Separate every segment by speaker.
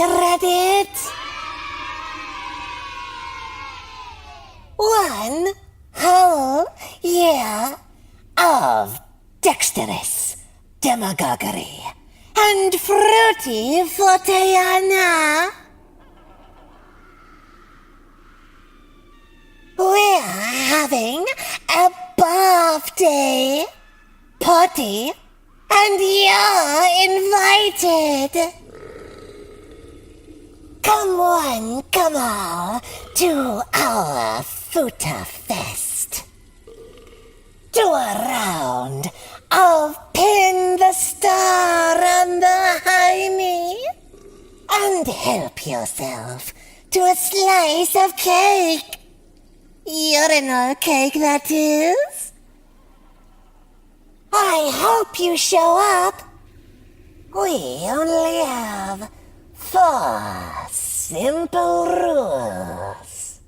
Speaker 1: credit. 1 whole year of dexterous demagoguery and fruity forteana. We're having a birthday party, and you're invited. Come one, come all, to our Futa Fest. Do a round of Pin the Star on the High Knee, and help yourself to a slice of cake. Urinal cake, that is. I hope you show up. We only have 4 simple rules.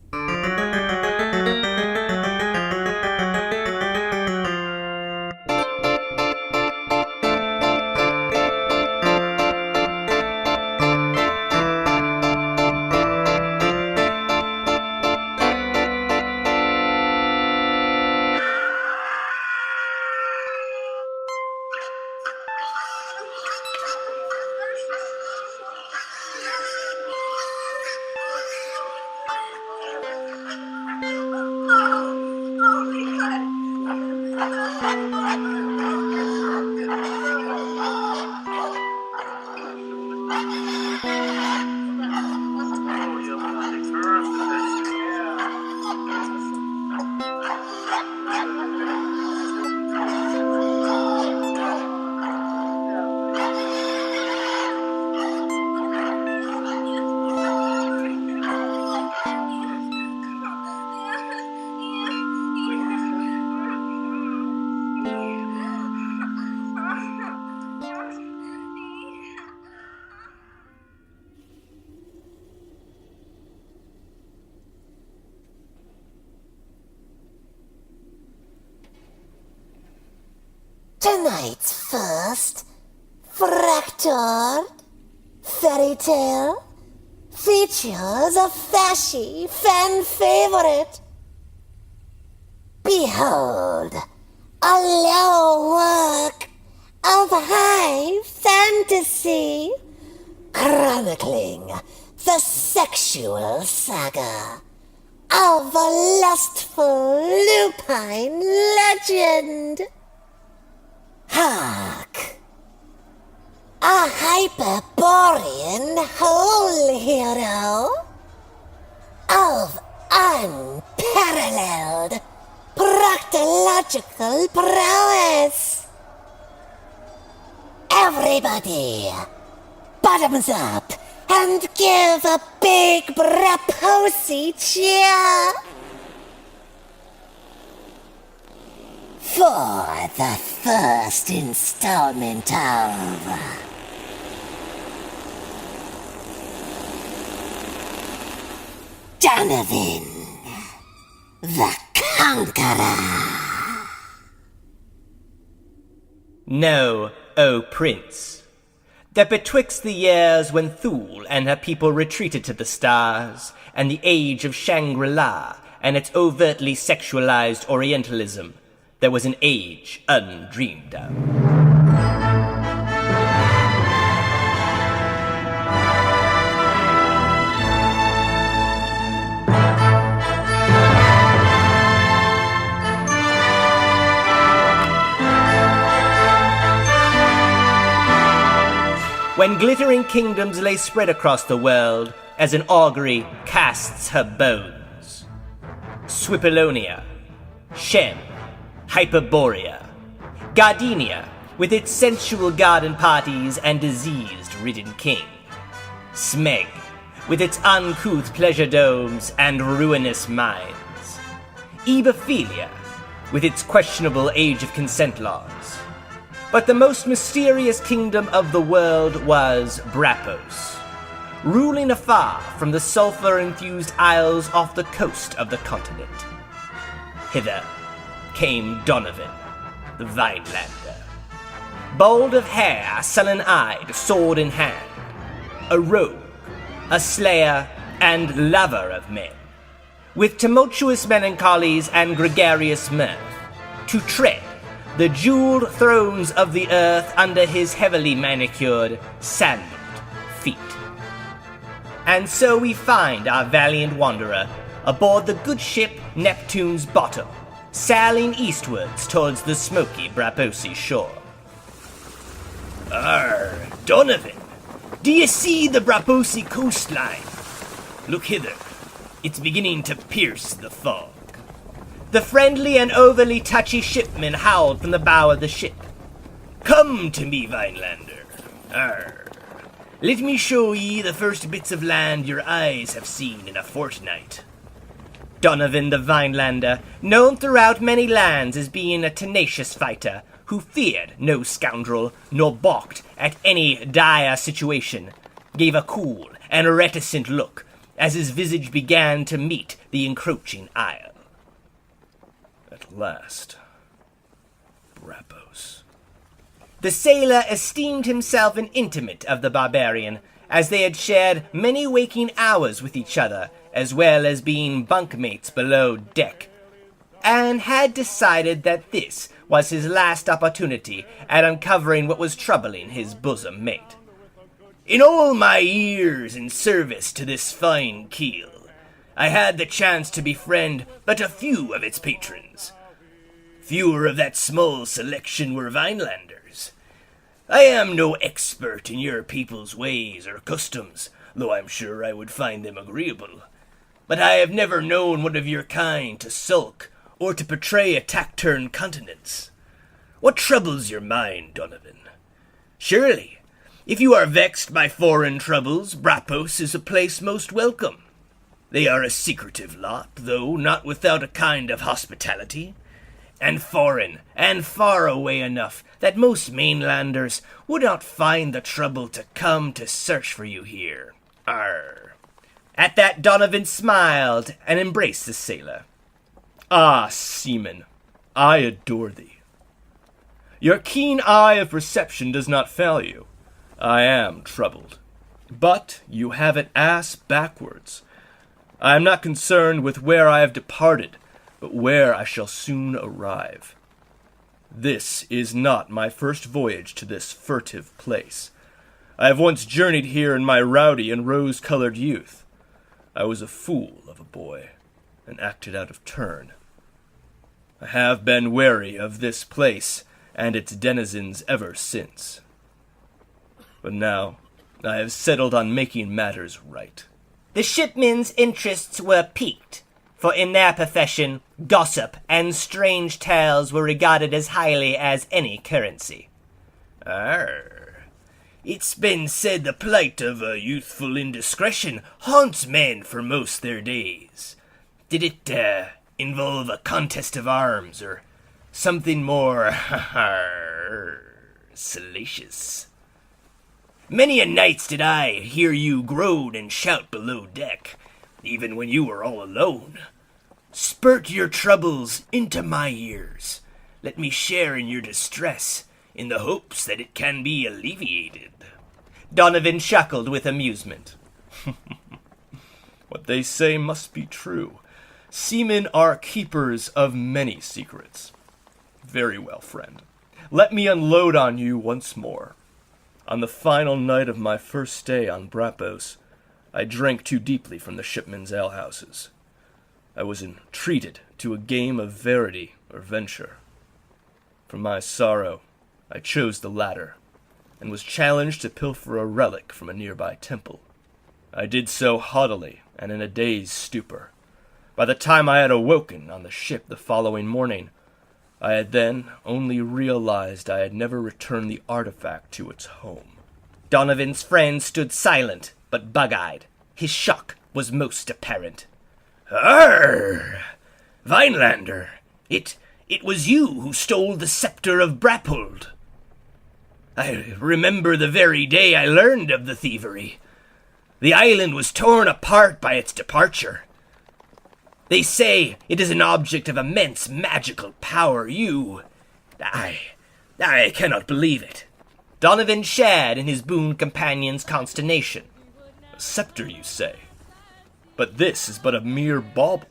Speaker 1: Tonight's first fractured fairy tale features a fashy fan favorite. Behold, a low work of high fantasy chronicling the sexual saga of a lustful lupine legend. Hark! A Hyperborean whole hero of unparalleled proctological prowess. Everybody, bottoms up and give a big braposy cheer for the first installment of Donovan the Conqueror.
Speaker 2: Know, O Prince, that betwixt the years when Thule and her people retreated to the stars, and the age of Shangri-La and its overtly sexualized Orientalism, there was an age undreamed of. When glittering kingdoms lay spread across the world, as an augury casts her bones. Swipilonia, Shem, Hyperborea, Gardenia, with its sensual garden parties and diseased-ridden king. Smeg, with its uncouth pleasure domes and ruinous mines. Ebophilia, with its questionable age of consent laws. But the most mysterious kingdom of the world was Brapos, ruling afar from the sulfur-infused isles off the coast of the continent. Hither came Donovan, the Vinelander. Bald of hair, sullen-eyed, sword in hand. A rogue a slayer and lover of men, with tumultuous melancholies and gregarious mirth, to tread the jeweled thrones of the earth under his heavily manicured, sandaled feet. And so we find our valiant wanderer aboard the good ship Neptune's Bottom, sailing eastwards towards the smoky Braposi shore. Donovan, do you see the Braposi coastline? Look hither. It's beginning to pierce the fog. The friendly and overly touchy shipman howled from the bow of the ship. Come to me, Vinelander. Let me show ye the first bits of land your eyes have seen in a fortnight. Donovan the Vinelander, known throughout many lands as being a tenacious fighter, who feared no scoundrel, nor balked at any dire situation, gave a cool and reticent look as his visage began to meet the encroaching isle. At last, Brapos. The sailor esteemed himself an intimate of the barbarian, as they had shared many waking hours with each other, as well as being bunkmates below deck, and had decided that this was his last opportunity at uncovering what was troubling his bosom mate. In all my years in service to this fine keel, I had the chance to befriend but a few of its patrons. Fewer of that small selection were Vinelanders. I am no expert in your people's ways or customs, though I'm sure I would find them agreeable. But I have never known one of your kind to sulk or to betray a taciturn countenance. What troubles your mind, Donovan? Surely, if you are vexed by foreign troubles, Brapos is a place most welcome. They are a secretive lot, though not without a kind of hospitality, and foreign and far away enough that most mainlanders would not find the trouble to come to search for you here. At that Donovan smiled and embraced the sailor. Ah, seaman, I adore thee. Your keen eye of perception does not fail you. I am troubled. But you have it ass backwards. I am not concerned with where I have departed, but where I shall soon arrive. This is not my first voyage to this furtive place. I have once journeyed here in my rowdy and rose-colored youth. I was a fool of a boy, and acted out of turn. I have been wary of this place and its denizens ever since. But now I have settled on making matters right. The shipmen's interests were piqued, for in their profession, gossip and strange tales were regarded as highly as any currency. It's been said the plight of a youthful indiscretion haunts men for most their days. Did it, involve a contest of arms, or something more, salacious? Many a nights did I hear you groan and shout below deck, even when you were all alone. Spurt your troubles into my ears. Let me share in your distress, in the hopes that it can be alleviated. Donovan chuckled with amusement.
Speaker 3: What they say must be true. Seamen are keepers of many secrets. Very well, friend. Let me unload on you once more. On the final night of my first stay on Brapos, I drank too deeply from the shipmen's alehouses. I was entreated to a game of verity or venture. For my sorrow, I chose the latter, and was challenged to pilfer a relic from a nearby temple. I did so haughtily and in a dazed stupor. By the time I had awoken on the ship the following morning, I had then only realized I had never returned the artifact to its home.
Speaker 2: Donovan's friend stood silent, but bug-eyed. His shock was most apparent.
Speaker 4: Vinelander, it was you who stole the scepter of Brappold. I remember the very day I learned of the thievery. The island was torn apart by its departure. They say it is an object of immense magical power. I cannot believe it.
Speaker 2: Donovan shared in his boon companion's consternation.
Speaker 3: A scepter, you say? But this is but a mere bauble.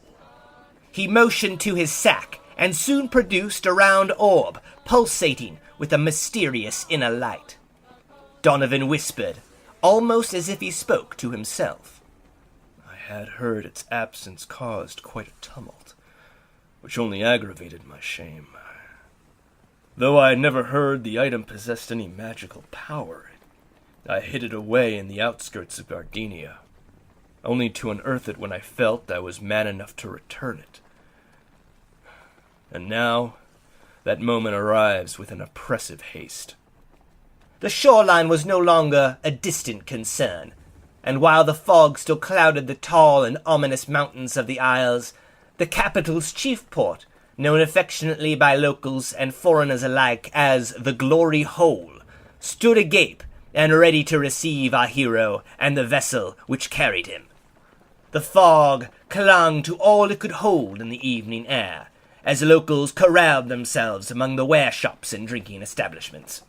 Speaker 2: He motioned to his sack and soon produced a round orb, pulsating with a mysterious inner light. Donovan whispered, almost as if he spoke to himself.
Speaker 3: I had heard its absence caused quite a tumult, which only aggravated my shame. Though I had never heard the item possessed any magical power, I hid it away in the outskirts of Gardenia, only to unearth it when I felt I was man enough to return it. And now, that moment arrives with an oppressive haste.
Speaker 2: The shoreline was no longer a distant concern, and while the fog still clouded the tall and ominous mountains of the Isles, the capital's chief port, known affectionately by locals and foreigners alike as the Glory Hole, stood agape and ready to receive our hero and the vessel which carried him. The fog clung to all it could hold in the evening air, as locals corralled themselves among the wareshops and drinking establishments.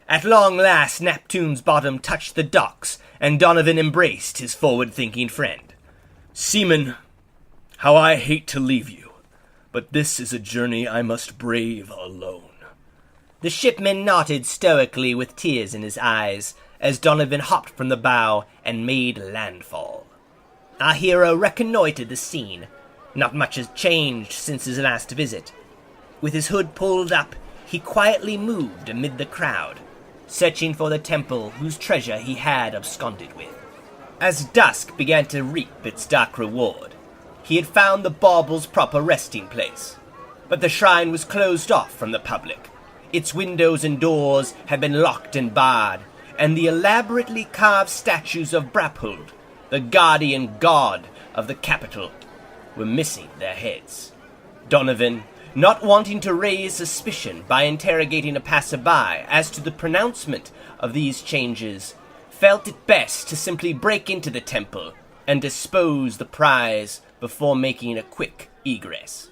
Speaker 2: At long last, Neptune's bottom touched the docks, and Donovan embraced his forward-thinking friend.
Speaker 3: Seaman, how I hate to leave you, but this is a journey I must brave alone.
Speaker 2: The shipman nodded stoically with tears in his eyes as Donovan hopped from the bow and made landfall. Our hero reconnoitered the scene. Not much has changed since his last visit. With his hood pulled up, he quietly moved amid the crowd, searching for the temple whose treasure he had absconded with. As dusk began to reap its dark reward, he had found the bauble's proper resting place. But the shrine was closed off from the public. Its windows and doors had been locked and barred, and the elaborately carved statues of Braphold, the guardian god of the capital, were missing their heads. Donovan, not wanting to raise suspicion by interrogating a passerby as to the pronouncement of these changes, felt it best to simply break into the temple and dispose the prize before making a quick egress.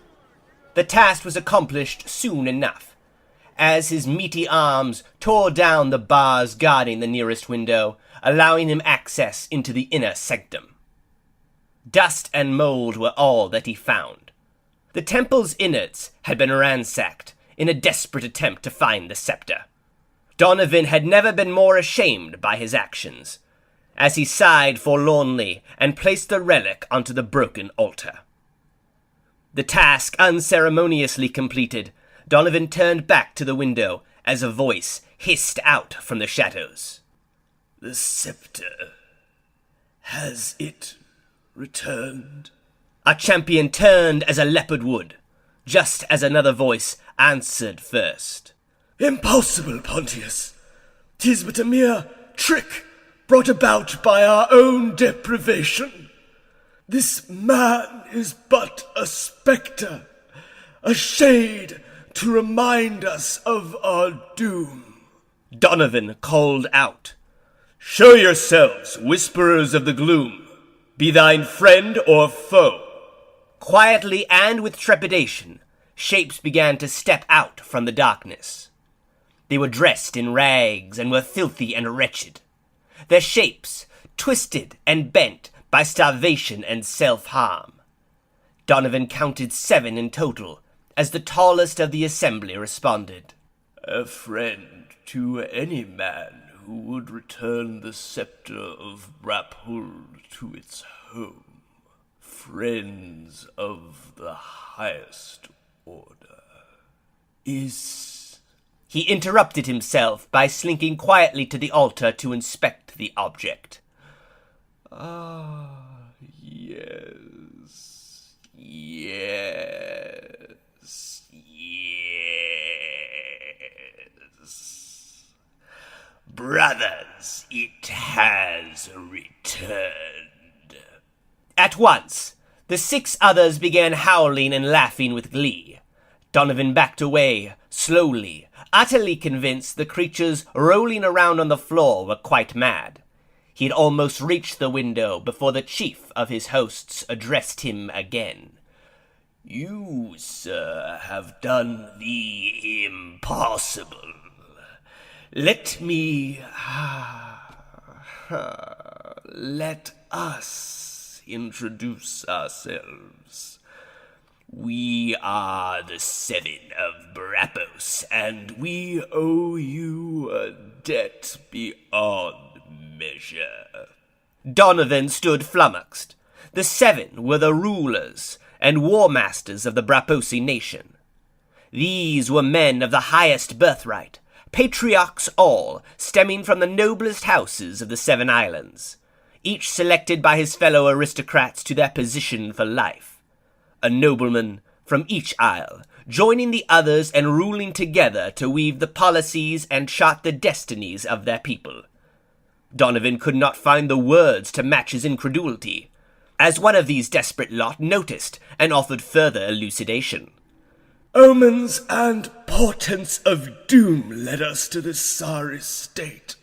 Speaker 2: The task was accomplished soon enough, as his meaty arms tore down the bars guarding the nearest window, allowing him access into the inner sanctum. Dust and mold were all that he found. The temple's innards had been ransacked in a desperate attempt to find the scepter. Donovan had never been more ashamed by his actions, as he sighed forlornly and placed the relic onto the broken altar. The task unceremoniously completed, Donovan turned back to the window as a voice hissed out from the shadows.
Speaker 4: The scepter. Has it returned?
Speaker 2: Our champion turned as a leopard would, just as another voice answered first.
Speaker 4: Impossible, Pontius. 'Tis but a mere trick brought about by our own deprivation. This man is but a spectre, a shade to remind us of our doom.
Speaker 2: Donovan called out.
Speaker 3: Show yourselves, whisperers of the gloom, be thine friend or foe.
Speaker 2: Quietly and with trepidation, shapes began to step out from the darkness. They were dressed in rags and were filthy and wretched. Their shapes, twisted and bent by starvation and self-harm. Donovan counted 7 in total, as the tallest of the assembly responded.
Speaker 4: A friend to any man who would return the scepter of Braphold to its home. Friends of the highest order.
Speaker 2: He interrupted himself by slinking quietly to the altar to inspect the object.
Speaker 4: Yes. Brothers, it has returned.
Speaker 2: At once, the 6 others began howling and laughing with glee. Donovan backed away, slowly, utterly convinced the creatures rolling around on the floor were quite mad. He had almost reached the window before the chief of his hosts addressed him again.
Speaker 4: You, sir, have done the impossible. Let me
Speaker 3: let us introduce ourselves. We are the Seven of Brapos, and we owe you a debt beyond measure.
Speaker 2: Donovan stood flummoxed. The Seven were the rulers and war masters of the Braposi nation. These were men of the highest birthright, patriarchs all, stemming from the noblest houses of the Seven Islands, each selected by his fellow aristocrats to their position for life. A nobleman from each isle, joining the others and ruling together to weave the policies and chart the destinies of their people. Donovan could not find the words to match his incredulity, as one of these desperate lot noticed and offered further elucidation.
Speaker 3: Omens and portents of doom led us to this sorry state.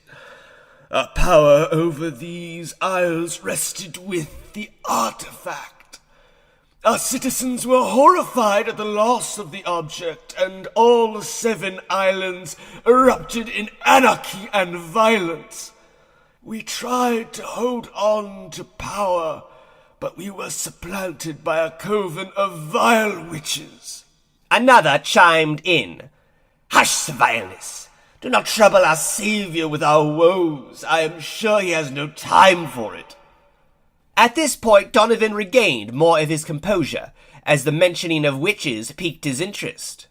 Speaker 3: Our power over these isles rested with the artifact. Our citizens were horrified at the loss of the object, and all 7 islands erupted in anarchy and violence. We tried to hold on to power, but we were supplanted by a coven of vile witches.
Speaker 2: Another chimed in.
Speaker 4: Hush, vileness! Do not trouble our savior with our woes. I am sure he has no time for it.
Speaker 2: At this point, Donovan regained more of his composure, as the mentioning of witches piqued his interest.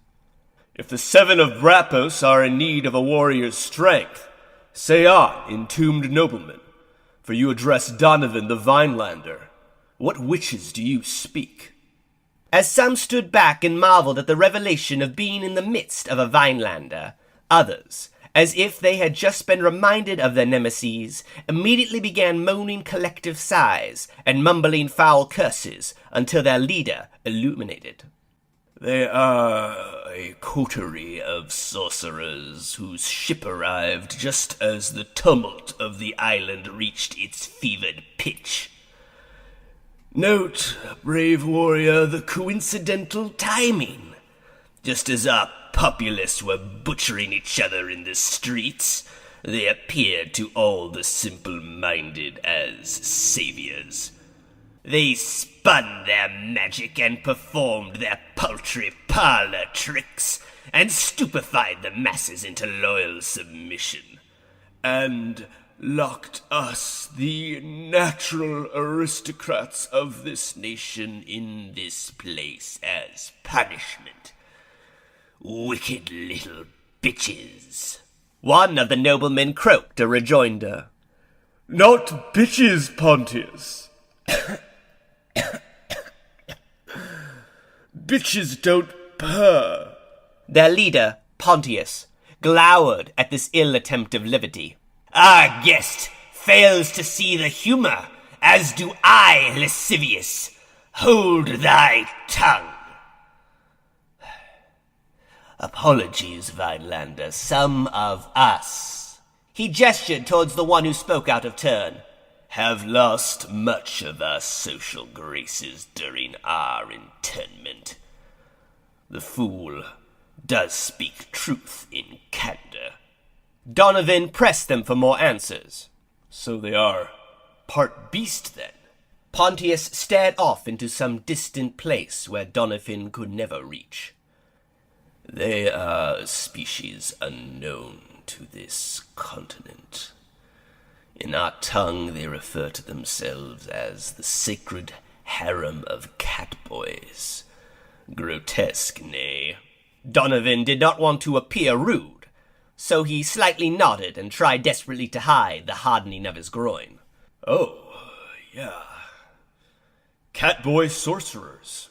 Speaker 3: If the 7 of Brapos are in need of a warrior's strength, say on, entombed nobleman, for you address Donovan the Vinelander. What witches do you speak?
Speaker 2: As some stood back and marveled at the revelation of being in the midst of a Vinelander, others, as if they had just been reminded of their nemesis, immediately began moaning collective sighs and mumbling foul curses until their leader illuminated.
Speaker 3: They are a coterie of sorcerers whose ship arrived just as the tumult of the island reached its fevered pitch. Note, brave warrior, the coincidental timing. Just as our populace were butchering each other in the streets, they appeared to all the simple-minded as saviors. They spun their magic and performed their paltry parlor tricks, and stupefied the masses into loyal submission, and locked us, the natural aristocrats of this nation, in this place as punishment. Wicked little bitches.
Speaker 2: One of the noblemen croaked a rejoinder.
Speaker 3: Not bitches, Pontius. Bitches don't purr.
Speaker 2: Their leader, Pontius, glowered at this ill attempt of levity.
Speaker 4: Our guest fails to see the humor, as do I, lascivious. Hold thy tongue.
Speaker 2: Apologies, Vinelander, some of us. He gestured towards the one who spoke out of turn.
Speaker 3: Have lost much of our social graces during our internment. The fool does speak truth in candor.
Speaker 2: Donovan pressed them for more answers.
Speaker 3: So they are part beast, then?
Speaker 2: Pontius stared off into some distant place where Donovan could never reach.
Speaker 3: They are a species unknown to this continent. In our tongue they refer to themselves as the sacred harem of catboys. Grotesque, nay?
Speaker 2: Donovan did not want to appear rude, so he slightly nodded and tried desperately to hide the hardening of his groin.
Speaker 3: Oh, yeah. Catboy sorcerers.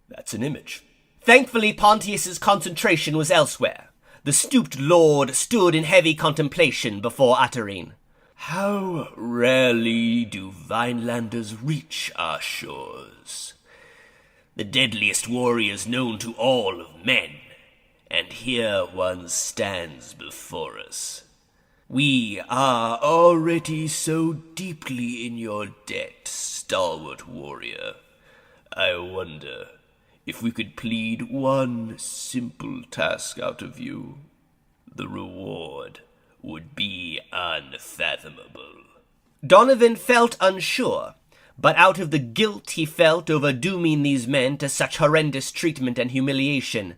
Speaker 3: That's an image.
Speaker 2: Thankfully, Pontius's concentration was elsewhere. The stooped lord stood in heavy contemplation before uttering,
Speaker 3: How rarely do Vinelanders reach our shores? The deadliest warriors known to all of men, and here one stands before us. We are already so deeply in your debt, stalwart warrior. I wonder if we could plead one simple task out of you. The reward
Speaker 4: would be unfathomable.
Speaker 2: Donovan felt unsure, but out of the guilt he felt over dooming these men to such horrendous treatment and humiliation,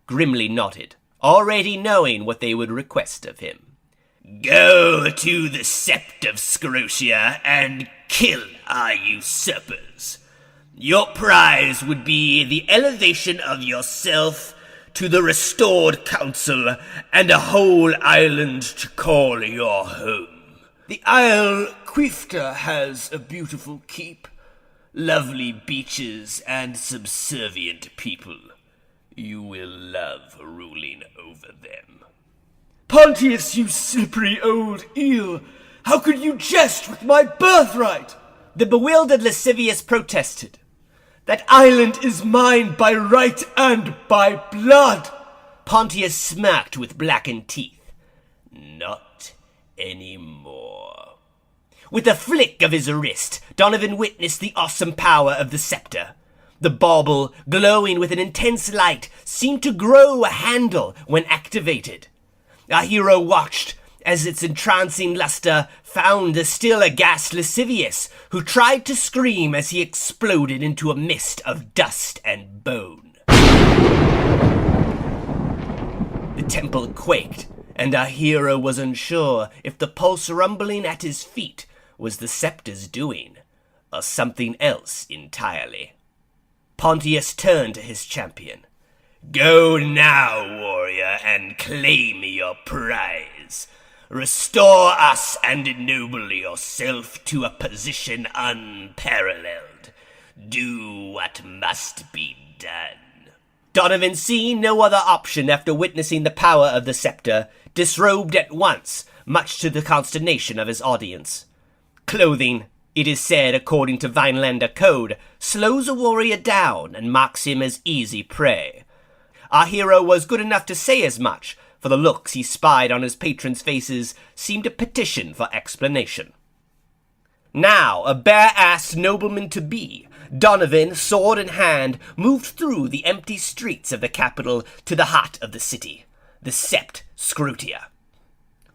Speaker 2: grimly nodded, already knowing what they would request of him.
Speaker 4: Go to the Sept of Scrotia and kill our usurpers. Your prize would be the elevation of yourself to the restored council and a whole island to call your home.
Speaker 3: The Isle Quifta has a beautiful keep,
Speaker 4: Lovely beaches and subservient people. You will love ruling over them.
Speaker 3: Pontius, you slippery old eel! How could you jest with my birthright?
Speaker 2: The bewildered Lascivious protested.
Speaker 3: That island is mine by right and by blood.
Speaker 2: Pontius smirked with blackened teeth.
Speaker 4: Not anymore.
Speaker 2: With a flick of his wrist, Donovan witnessed the awesome power of the scepter. The bauble, glowing with an intense light, seemed to grow a handle when activated. Our hero watched as its entrancing luster found the still aghast Lascivious, who tried to scream as he exploded into a mist of dust and bone. The temple quaked, and our hero was unsure if the pulse rumbling at his feet was the scepter's doing, or something else entirely. Pontius turned to his champion.
Speaker 4: Go now, warrior, and claim your prize. Restore us and ennoble yourself to a position unparalleled. Do what must be done.
Speaker 2: Donovan, seeing no other option after witnessing the power of the scepter, disrobed at once, much to the consternation of his audience. Clothing, it is said according to Vinelander code, slows a warrior down and marks him as easy prey. Our hero was good enough to say as much, for the looks he spied on his patrons' faces seemed a petition for explanation. Now, a bare-assed nobleman-to-be, Donovan, sword in hand, moved through the empty streets of the capital to the heart of the city, the Sept Scrotia.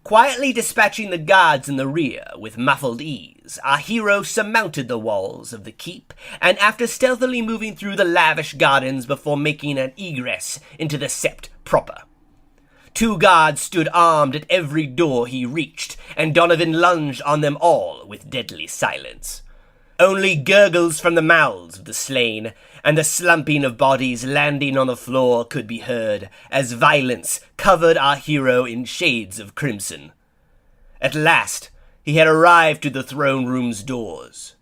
Speaker 2: Quietly dispatching the guards in the rear with muffled ease, our hero surmounted the walls of the keep, and after stealthily moving through the lavish gardens before making an egress into the Sept proper. 2 guards stood armed at every door he reached, and Donovan lunged on them all with deadly silence. Only gurgles from the mouths of the slain, and the slumping of bodies landing on the floor could be heard, as violence covered our hero in shades of crimson. At last, he had arrived to the throne room's doors.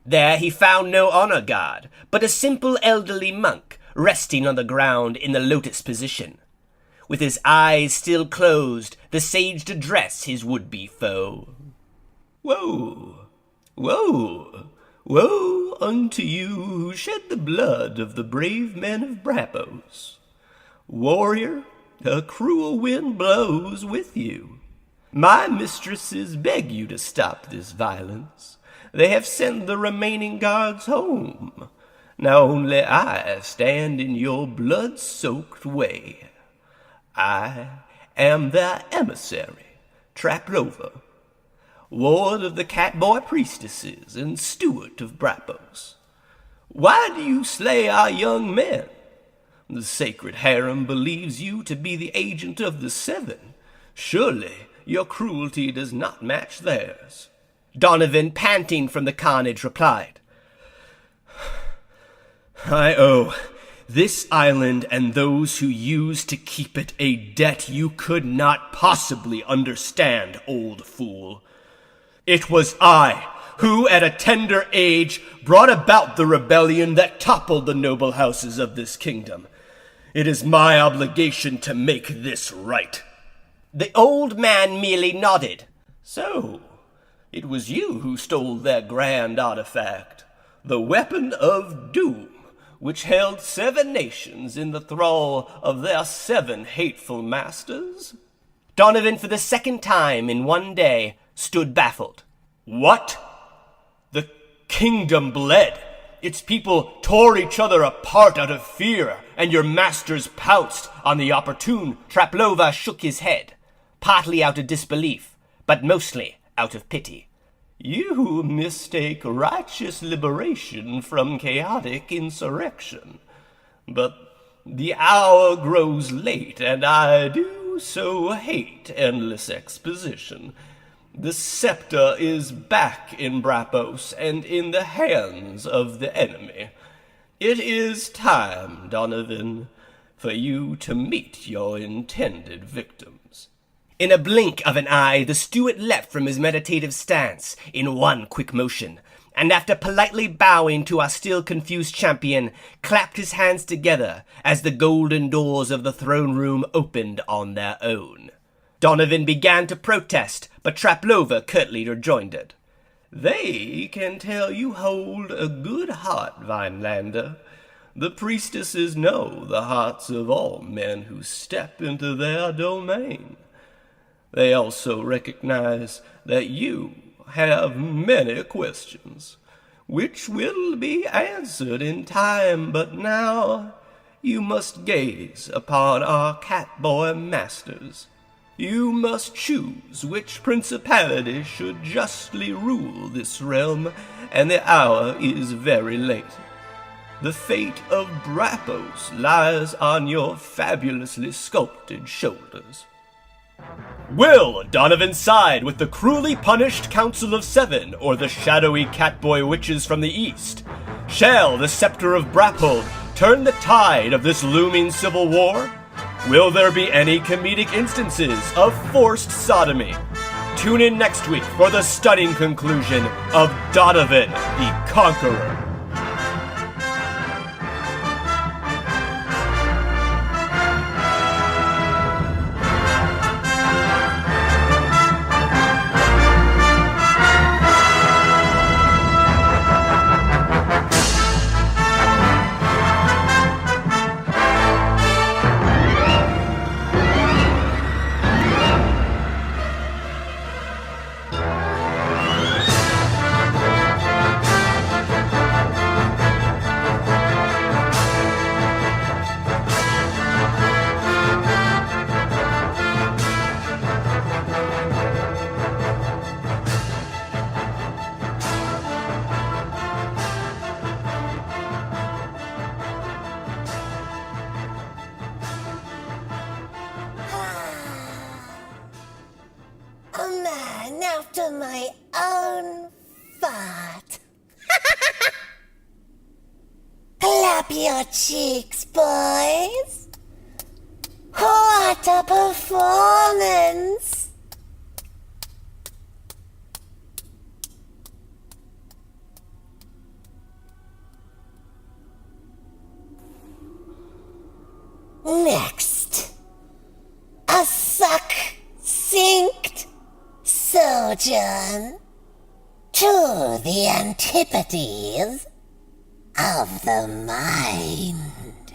Speaker 2: There he found no honor guard, but a simple elderly monk resting on the ground in the lotus position. With his eyes still closed, the sage addressed his would-be foe.
Speaker 3: Woe! Woe! Woe unto you who shed the blood of the brave men of Brappos. Warrior, a cruel wind blows with you. My mistresses beg you to stop this violence. They have sent the remaining guards home. Now only I stand in your blood-soaked way. I am their emissary, Trough, ward of the Catboy priestesses and steward of Brappos. Why do you slay our young men? The sacred harem believes you to be the agent of the 7. Surely your cruelty does not match theirs.
Speaker 2: Donovan, panting from the carnage, replied,
Speaker 3: I owe this island and those who use to keep it a debt you could not possibly understand, old fool. It was I who, at a tender age, brought about the rebellion that toppled the noble houses of this kingdom. It is my obligation to make this right.
Speaker 2: The old man merely nodded.
Speaker 3: So, it was you who stole their grand artifact, the weapon of doom, which held 7 nations in the thrall of their 7 hateful masters?
Speaker 2: Donovan, for the second time in one day, stood baffled.
Speaker 3: What? The kingdom bled. Its people tore each other apart out of fear, and your masters pounced on the opportune.
Speaker 2: Traplova shook his head. partly out of disbelief, but mostly out of pity.
Speaker 3: You mistake righteous liberation from chaotic insurrection. But the hour grows late, and I do so hate endless exposition. The scepter is back in Brappos and in the hands of the enemy. It is time, Donovan, for you to meet your intended victims.
Speaker 2: In a blink of an eye, the steward leapt from his meditative stance in one quick motion, and after politely bowing to our still confused champion, clapped his hands together as the golden doors of the throne room opened on their own. Donovan began to protest, but Traplova curtly rejoined it.
Speaker 3: They can tell you hold a good heart, Vinelander. The priestesses know the hearts of all men who step into their domain. They also recognize that you have many questions, which will be answered in time, but now you must gaze upon our catboy masters. You must choose which principality should justly rule this realm, and the hour is very late. The fate of Brappos lies on your fabulously sculpted shoulders.
Speaker 2: Will Donovan side with the cruelly punished Council of Seven or the shadowy catboy witches from the east? Shall the scepter of Brappold turn the tide of this looming civil war? Will there be any comedic instances of forced sodomy? Tune in next week for the stunning conclusion of Donovan the Conqueror.
Speaker 1: A man after my own fart. Clap your cheeks, boys. What a performance! Next, a succinct sojourn to the antipodes of the mind.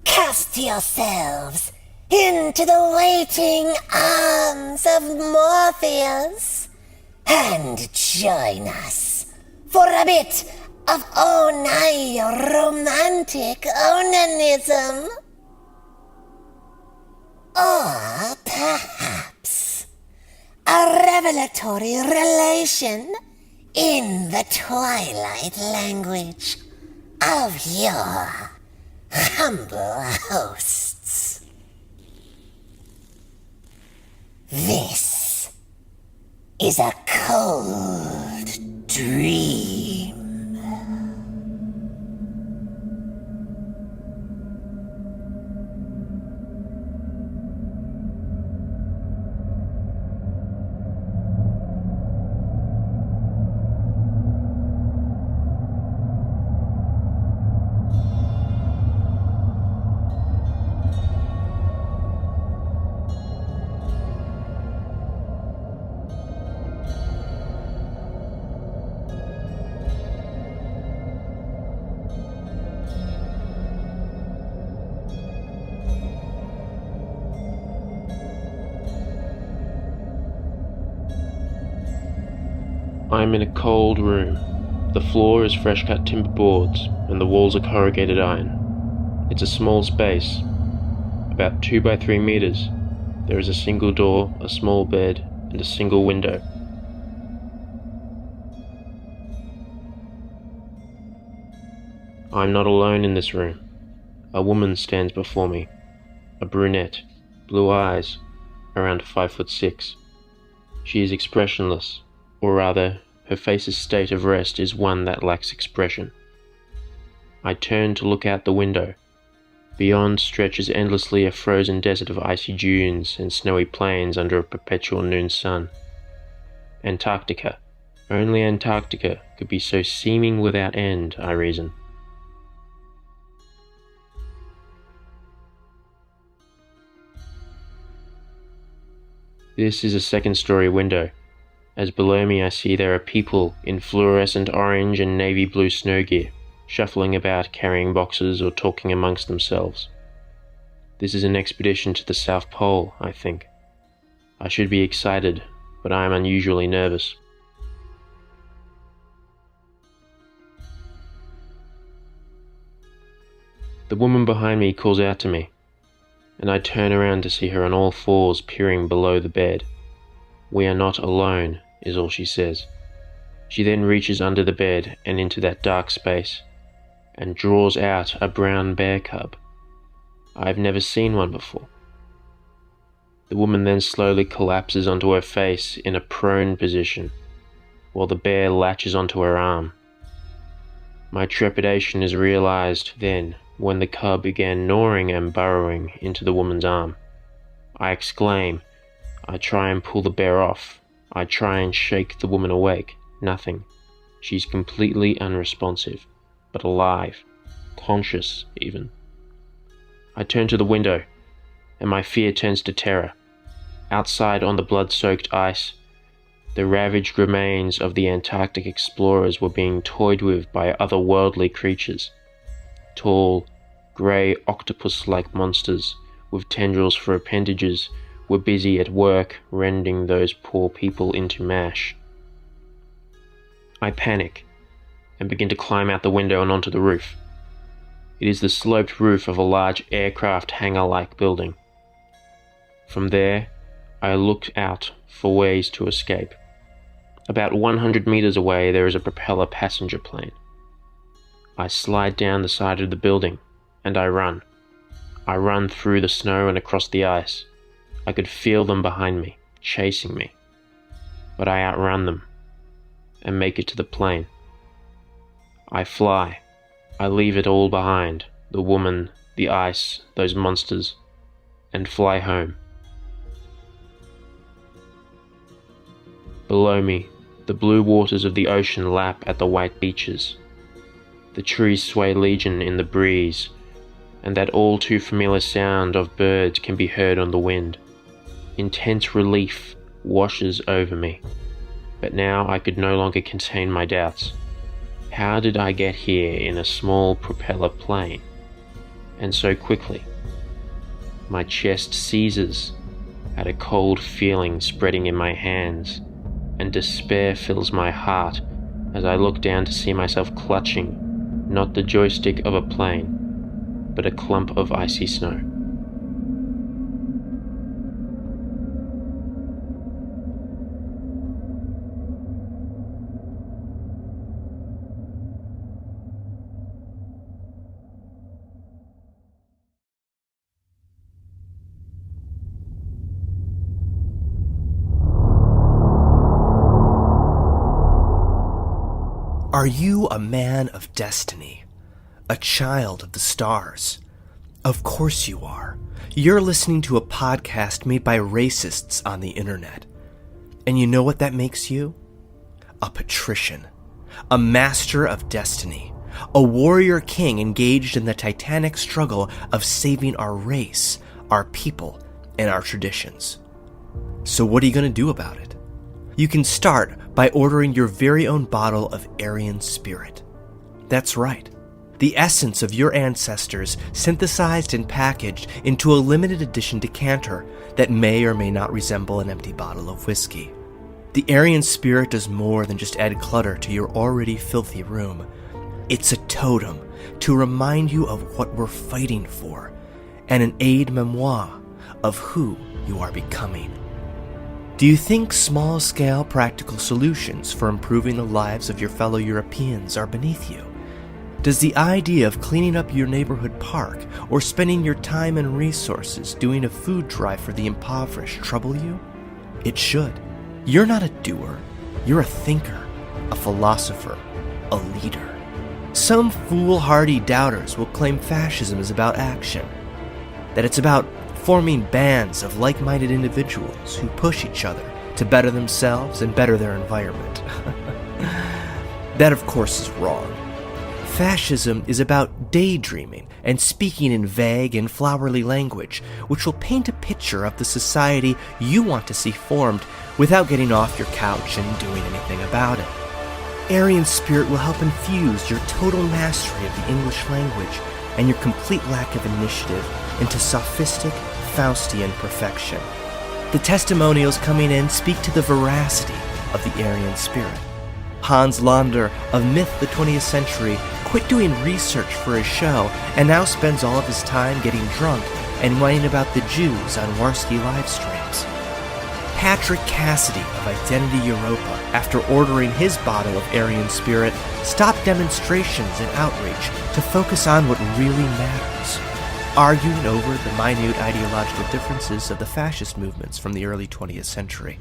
Speaker 1: Cast yourselves into the waiting arms of Morpheus and join us for a bit of romantic onanism. Or perhaps a revelatory relation in the twilight language of your humble hosts. This is a cold dream.
Speaker 5: I am in a cold room. The floor is fresh-cut timber boards, and the walls are corrugated iron. It's a small space. about 2 by 3 meters. There is a single door, a small bed, and a single window. I am not alone in this room. A woman stands before me. A brunette, blue eyes, around 5'6". She is expressionless, or rather, her face's state of rest is one that lacks expression. I turn to look out the window. Beyond stretches endlessly a frozen desert of icy dunes and snowy plains under a perpetual noon sun. Antarctica. Only Antarctica could be so seeming without end, I reason. This is a second-story window. As below me I see there are people in fluorescent orange and navy blue snow gear, shuffling about carrying boxes or talking amongst themselves. This is an expedition to the South Pole, I think. I should be excited, but I am unusually nervous. The woman behind me calls out to me, and I turn around to see her on all fours peering below the bed. "We are not alone," is all she says. She then reaches under the bed and into that dark space, and draws out a brown bear cub. I have never seen one before. The woman then slowly collapses onto her face in a prone position, while the bear latches onto her arm. My trepidation is realized then when the cub began gnawing and burrowing into the woman's arm. I exclaim. I try and pull the bear off. I try and shake the woman awake. Nothing. She's completely unresponsive, but alive, conscious even. I turn to the window, and my fear turns to terror. Outside on the blood-soaked ice, the ravaged remains of the Antarctic explorers were being toyed with by otherworldly creatures. Tall, grey octopus-like monsters with tendrils for appendages were busy at work rending those poor people into mash. I panic and begin to climb out the window and onto the roof. It is the sloped roof of a large aircraft hangar-like building. From there, I look out for ways to escape. About 100 meters away, there is a propeller passenger plane. I slide down the side of the building, and I run. I run through the snow and across the ice. I could feel them behind me, chasing me. But I outrun them, and make it to the plane. I fly. I leave it all behind, the woman, the ice, those monsters, and fly home. Below me, the blue waters of the ocean lap at the white beaches. The trees sway legion in the breeze, and that all too familiar sound of birds can be heard on the wind. Intense relief washes over me, but now I could no longer contain my doubts. How did I get here in a small propeller plane? And so quickly? My chest seizes at a cold feeling spreading in my hands, and despair fills my heart as I look down to see myself clutching not the joystick of a plane, but a clump of icy snow.
Speaker 2: Are you a man of destiny? A child of the stars? Of course you are. You're listening to a podcast made by racists on the internet. And you know what that makes you? A patrician. A master of destiny. A warrior king engaged in the titanic struggle of saving our race, our people, and our traditions. So what are you going to do about it? You can start by ordering your very own bottle of Aryan Spirit. That's right. The essence of your ancestors synthesized and packaged into a limited edition decanter that may or may not resemble an empty bottle of whiskey. The Aryan Spirit does more than just add clutter to your already filthy room. It's a totem to remind you of what we're fighting for and an aide-memoire of who you are becoming. Do you think small-scale practical solutions for improving the lives of your fellow Europeans are beneath you? Does the idea of cleaning up your neighborhood park or spending your time and resources doing a food drive for the impoverished trouble you? It should. You're not a doer. You're a thinker, a philosopher, a leader. Some foolhardy doubters will claim fascism is about action, that it's about forming bands of like-minded individuals who push each other to better themselves and better their environment. That, of course, is wrong. Fascism is about daydreaming and speaking in vague and flowery language, which will paint a picture of the society you want to see formed without getting off your couch and doing anything about it. Aryan spirit will help infuse your total mastery of the English language and your complete lack of initiative into sophistic, Faustian perfection. The testimonials coming in speak to the veracity of the Aryan spirit. Hans Launder of Myth the 20th Century quit doing research for his show and now spends all of his time getting drunk and whining about the Jews on Warski live streams. Patrick Cassidy of Identity Europa, after ordering his bottle of Aryan Spirit, stopped demonstrations and outreach to focus on what really matters, arguing over the minute ideological differences of the fascist movements from the early 20th century.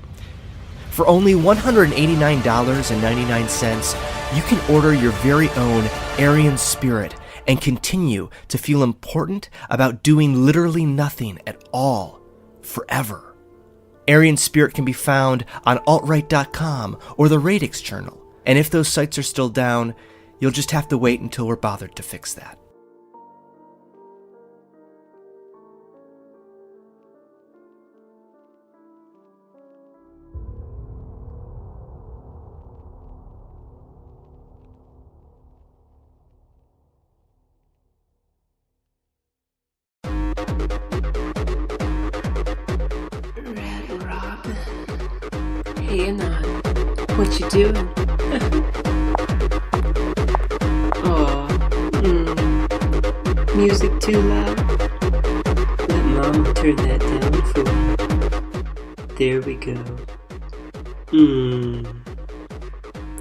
Speaker 2: For only $189.99, you can order your very own Aryan Spirit and continue to feel important about doing literally nothing at all, forever. Aryan Spirit can be found on altright.com or the Radix Journal, and if those sites are still down, you'll just have to wait until we're bothered to fix that.
Speaker 6: Hey, Anon, what you doing? Music too loud? Let Mama turn that down for me. There we go.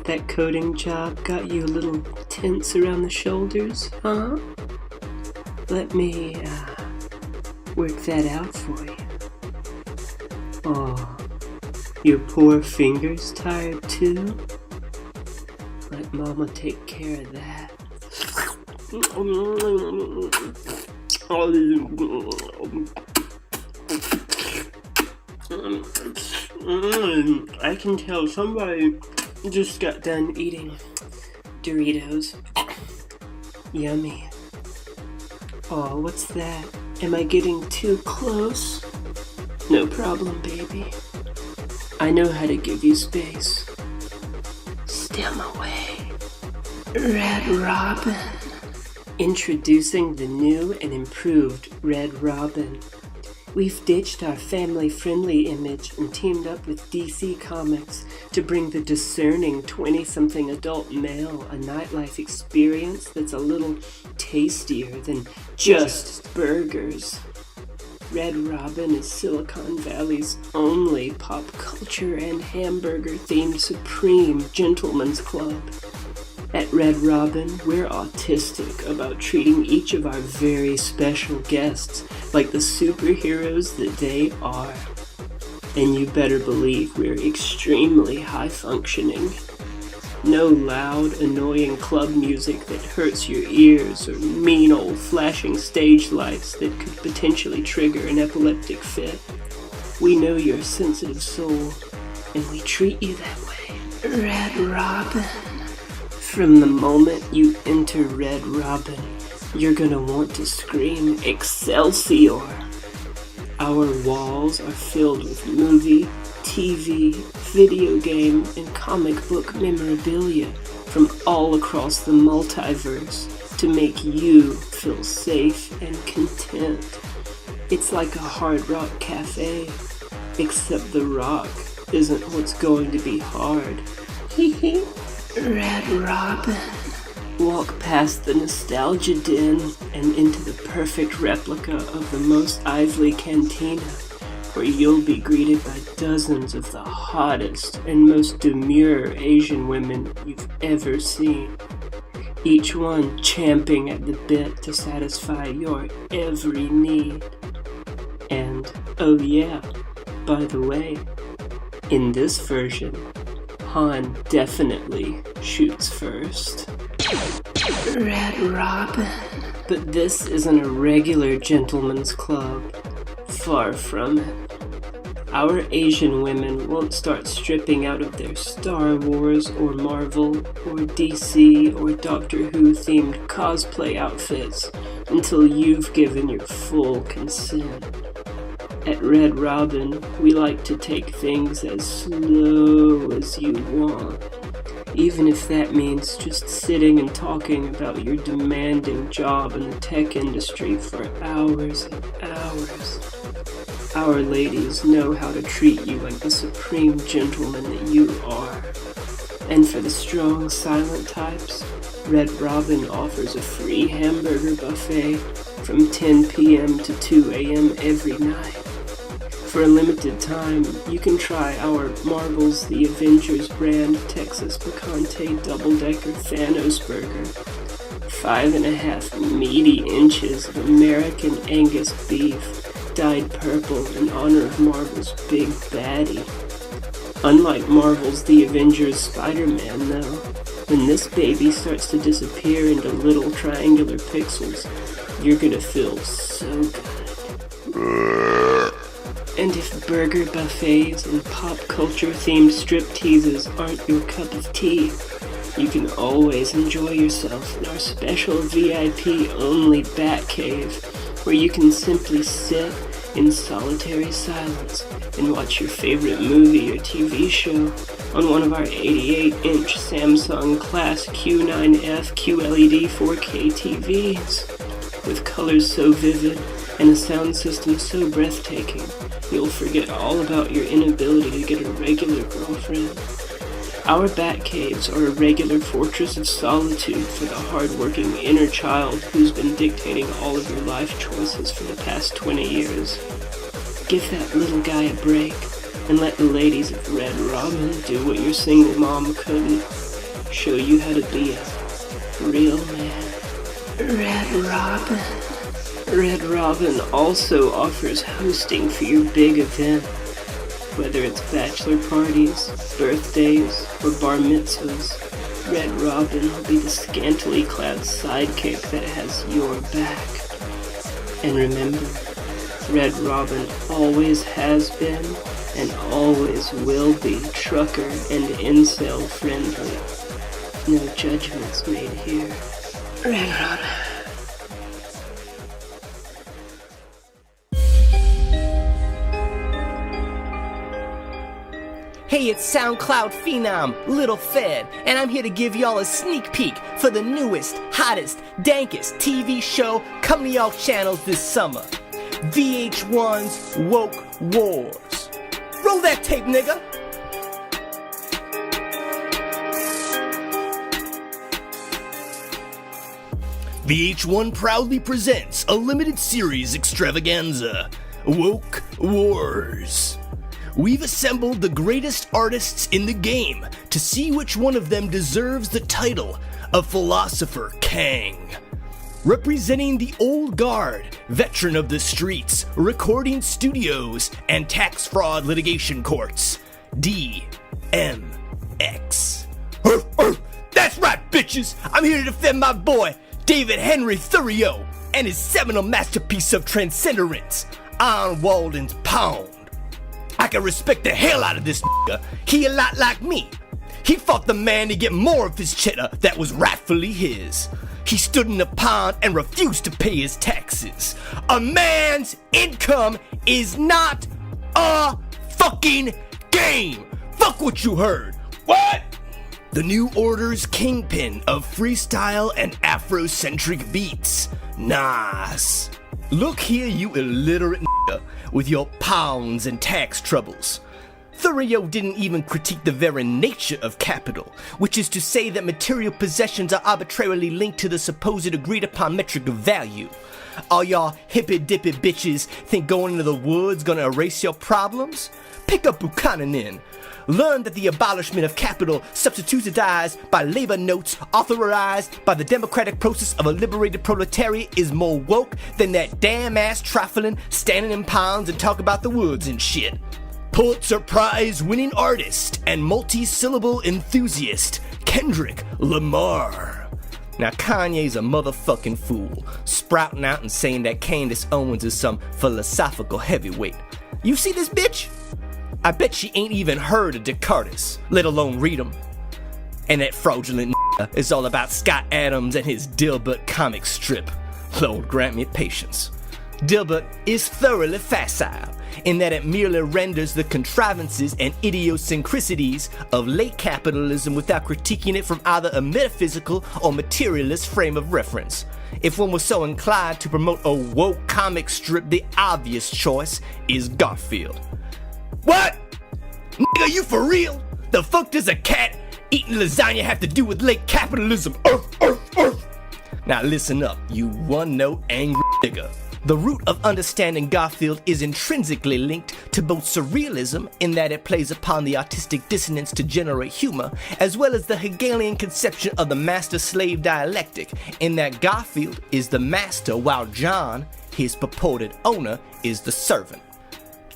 Speaker 6: That coding job got you a little tense around the shoulders, huh? Let me, work that out for you. Your poor fingers tired too? Let Mama take care of that. I can tell somebody just got done eating Doritos. Yummy. Oh, what's that? Am I getting too close? No problem, baby. I know how to give you space. Stem away. Red Robin. Introducing the new and improved Red Robin. We've ditched our family-friendly image and teamed up with DC Comics to bring the discerning 20-something adult male a nightlife experience that's a little tastier than just burgers. Red Robin is Silicon Valley's only pop culture and hamburger-themed supreme gentleman's club. At Red Robin, we're autistic about treating each of our very special guests like the superheroes that they are. And you better believe we're extremely high-functioning. No loud, annoying club music that hurts your ears or mean old flashing stage lights that could potentially trigger an epileptic fit. We know you're a sensitive soul, and we treat you that way. Red Robin. From the moment you enter Red Robin, you're gonna want to scream Excelsior. Our walls are filled with movie, TV, video game, and comic book memorabilia from all across the multiverse to make you feel safe and content. It's like a hard rock cafe, except the rock isn't what's going to be hard. Red Robin. Walk past the nostalgia den and into the perfect replica of the Mos Eisley Cantina, where you'll be greeted by dozens of the hottest and most demure Asian women you've ever seen, each one champing at the bit to satisfy your every need. And, oh yeah, by the way, in this version, Han definitely shoots first. Red Robin. But this isn't a regular gentleman's club. Far from it. Our Asian women won't start stripping out of their Star Wars or Marvel or DC or Doctor Who themed cosplay outfits until you've given your full consent. At Red Robin, we like to take things as slow as you want, even if that means just sitting and talking about your demanding job in the tech industry for hours and hours. Our ladies know how to treat you like the supreme gentleman that you are. And for the strong, silent types, Red Robin offers a free hamburger buffet from 10 p.m. to 2 a.m. every night. For a limited time, you can try our Marvel's The Avengers brand Texas Picante Double-Decker Thanos Burger. 5.5 meaty inches of American Angus beef, dyed purple in honor of Marvel's big baddie. Unlike Marvel's The Avengers Spider-Man, though, when this baby starts to disappear into little triangular pixels, you're gonna feel so good. And if burger buffets and pop culture-themed strip teases aren't your cup of tea, you can always enjoy yourself in our special VIP-only Batcave, where you can simply sit in solitary silence and watch your favorite movie or TV show on one of our 88-inch Samsung Class Q9F QLED 4K TVs. With colors so vivid and a sound system so breathtaking, you'll forget all about your inability to get a regular girlfriend. Our Batcaves are a regular fortress of solitude for the hard-working inner child who's been dictating all of your life choices for the past 20 years. Give that little guy a break and let the ladies of Red Robin do what your single mom couldn't. Show you how to be a real man. Red Robin. Red Robin also offers hosting for your big event. Whether it's bachelor parties, birthdays, or bar mitzvahs, Red Robin will be the scantily clad sidekick that has your back. And remember, Red Robin always has been and always will be trucker and incel friendly. No judgments made here. Red Robin.
Speaker 2: Hey, it's SoundCloud phenom, Little Fed, and I'm here to give y'all a sneak peek for the newest, hottest, dankest TV show coming to y'all channels this summer. VH1's Woke Wars. Roll that tape, nigga!
Speaker 4: VH1 proudly presents a limited series extravaganza, Woke Wars. We've assembled the greatest artists in the game to see which one of them deserves the title of Philosopher Kang. Representing the old guard, veteran of the streets, recording studios, and tax fraud litigation courts, DMX.
Speaker 2: That's right, bitches! I'm here to defend my boy, David Henry Thoreau, and his seminal masterpiece of transcendence, On Walden's Pound. I can respect the hell out of this nigga. He a lot like me. He fought the man to get more of his cheddar that was rightfully his. He stood in the pond and refused to pay his taxes. A man's income is not a fucking game. Fuck what you heard. What? The New Order's kingpin of freestyle and Afrocentric beats, Nas. Look here, you illiterate nigga, with your pounds and tax troubles. Thurio didn't even critique the very nature of capital, which is to say that material possessions are arbitrarily linked to the supposed agreed-upon metric of value. All y'all hippy-dippy bitches think going into the woods gonna erase your problems? Pick up Buchanan. Learn that the abolishment of capital, substitutized by labor notes authorized by the democratic process of a liberated proletariat, is more woke than that damn-ass trifling standing in ponds and talk about the woods and shit. Pulitzer Prize winning artist and multi-syllable enthusiast, Kendrick Lamar. Now Kanye's a motherfucking fool, sprouting out and saying that Candace Owens is some philosophical heavyweight. You see this bitch? I bet she ain't even heard of Descartes, let alone read him. And that fraudulent is all about Scott Adams and his Dilbert comic strip. Lord grant me patience. Dilbert is thoroughly facile in that it merely renders the contrivances and idiosyncrasies of late capitalism without critiquing it from either a metaphysical or materialist frame of reference. If one was so inclined to promote a woke comic strip, the obvious choice is Garfield. What? Nigga, you for real? The fuck does a cat eating lasagna have to do with late capitalism? Now listen up, you one-note angry nigga. The root of understanding Garfield is intrinsically linked to both surrealism, in that it plays upon the artistic dissonance to generate humor, as well as the Hegelian conception of the master-slave dialectic, in that Garfield is the master while John, his purported owner, is the servant.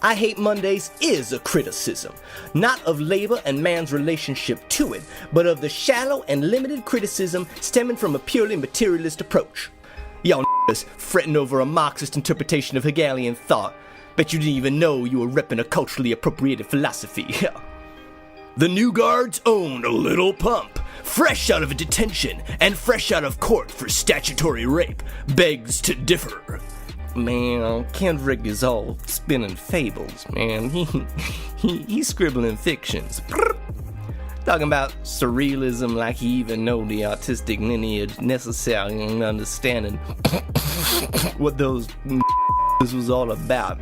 Speaker 2: I Hate Mondays is a criticism, not of labor and man's relationship to it, but of the shallow and limited criticism stemming from a purely materialist approach. Y'all niggas fretting over a Marxist interpretation of Hegelian thought. Bet you didn't even know you were repping a culturally appropriated philosophy. The New Guard's own Little Pump, fresh out of detention and fresh out of court for statutory rape, begs to differ. Man, Kendrick is all spinning fables, man. He's scribbling fictions. Talking about surrealism like he even know the artistic lineage necessary in understanding what those was all about.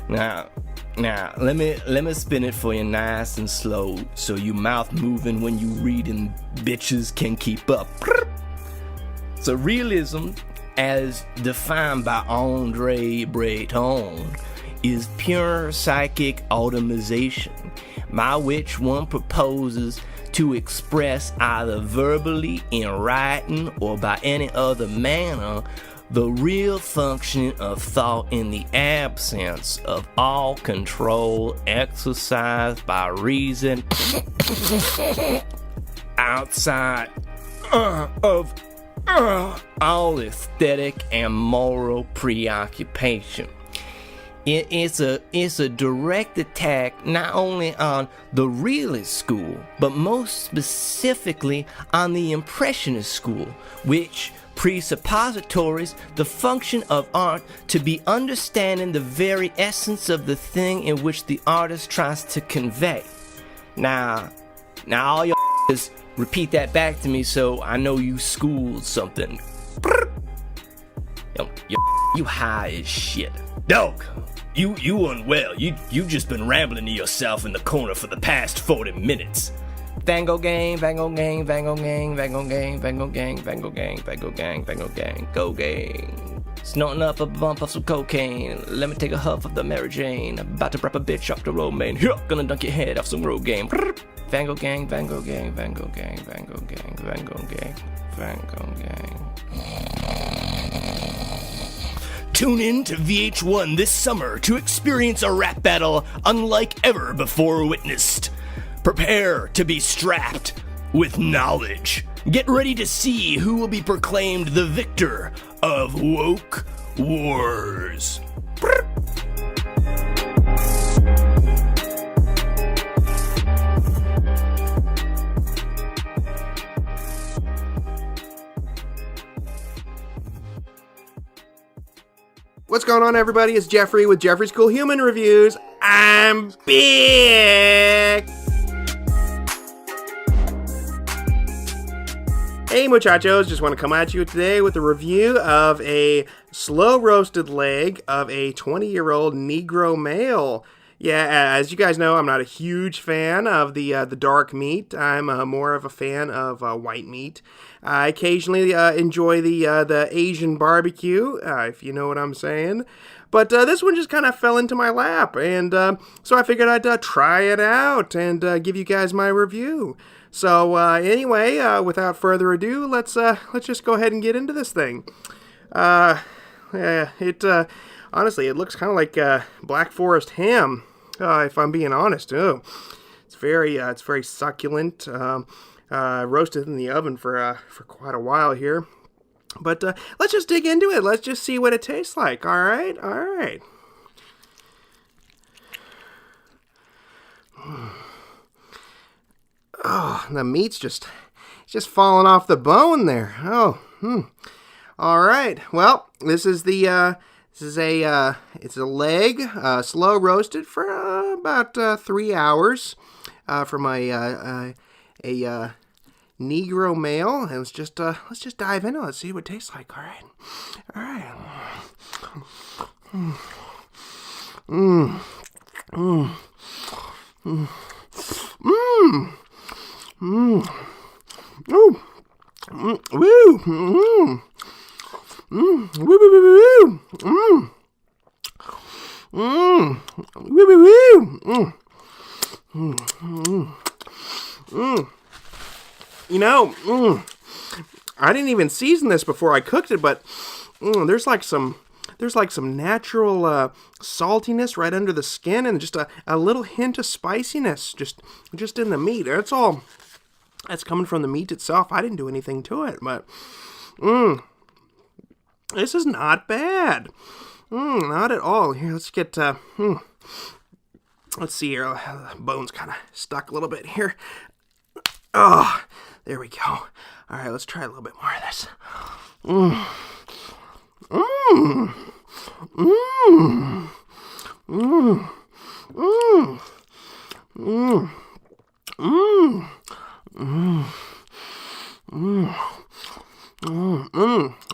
Speaker 2: Now, let me spin it for you nice and slow, so you mouth moving when you reading bitches can keep up. Surrealism, as defined by Andre Breton, is pure psychic automation, by which one proposes to express either verbally, in writing, or by any other manner the real function of thought in the absence of all control exercised by reason outside of all aesthetic and moral preoccupation. It's a direct attack not only on the realist school, but most specifically on the impressionist school, which presuppositories the function of art to be understanding the very essence of the thing in which the artist tries to convey. Now all y'all just repeat that back to me so I know you schooled something. Yo, you high as shit.
Speaker 4: Dog, you unwell. You just been rambling to yourself in the corner for the past 40 minutes.
Speaker 2: Vango gang, Vango gang, Vango gang, Vango gang, Vango gang, Vango gang, Vango gang, Vango gang, go gang. Snorting up a bump of some cocaine. Let me take a huff of the Mary Jane. About to wrap a bitch off the road, man. Here, gonna dunk your head off some road game. Vango gang, Vango gang, Vango gang, Vango gang, Vango gang, Vango gang.
Speaker 4: Tune in to VH1 this summer to experience a rap battle unlike ever before witnessed. Prepare to be strapped with knowledge. Get ready to see who will be proclaimed the victor of woke wars.
Speaker 7: What's going on, everybody? It's Jeffrey with Jeffrey's Cool Human Reviews. I'm back! Hey, muchachos. Just want to come at you today with a review of a slow-roasted leg of a 20-year-old Negro male. Yeah, as you guys know, I'm not a huge fan of the dark meat. I'm more of a fan of white meat. I occasionally enjoy the Asian barbecue, if you know what I'm saying. But this one just kind of fell into my lap, and so I figured I'd try it out and give you guys my review. So anyway, without further ado, let's just go ahead and get into this thing. Honestly, it looks kind of like Black Forest ham. If I'm being honest, it's very succulent. Roasted in the oven for quite a while here. But let's just dig into it. Let's just see what it tastes like. All right. Oh, the meat's just falling off the bone there. All right. Well, it's a leg, slow roasted for about 3 hours from a Negro male. And let's just dive into it. Let's see what it tastes like. All right. You know, I didn't even season this before I cooked it, but there's like some natural saltiness right under the skin, and just a little hint of spiciness just in the meat. That's coming from the meat itself. I didn't do anything to it, but this is not bad. Not at all. Here, let's get let's see here. The bone's kind of stuck a little bit here. Oh, there we go. All right, let's try a little bit more of this.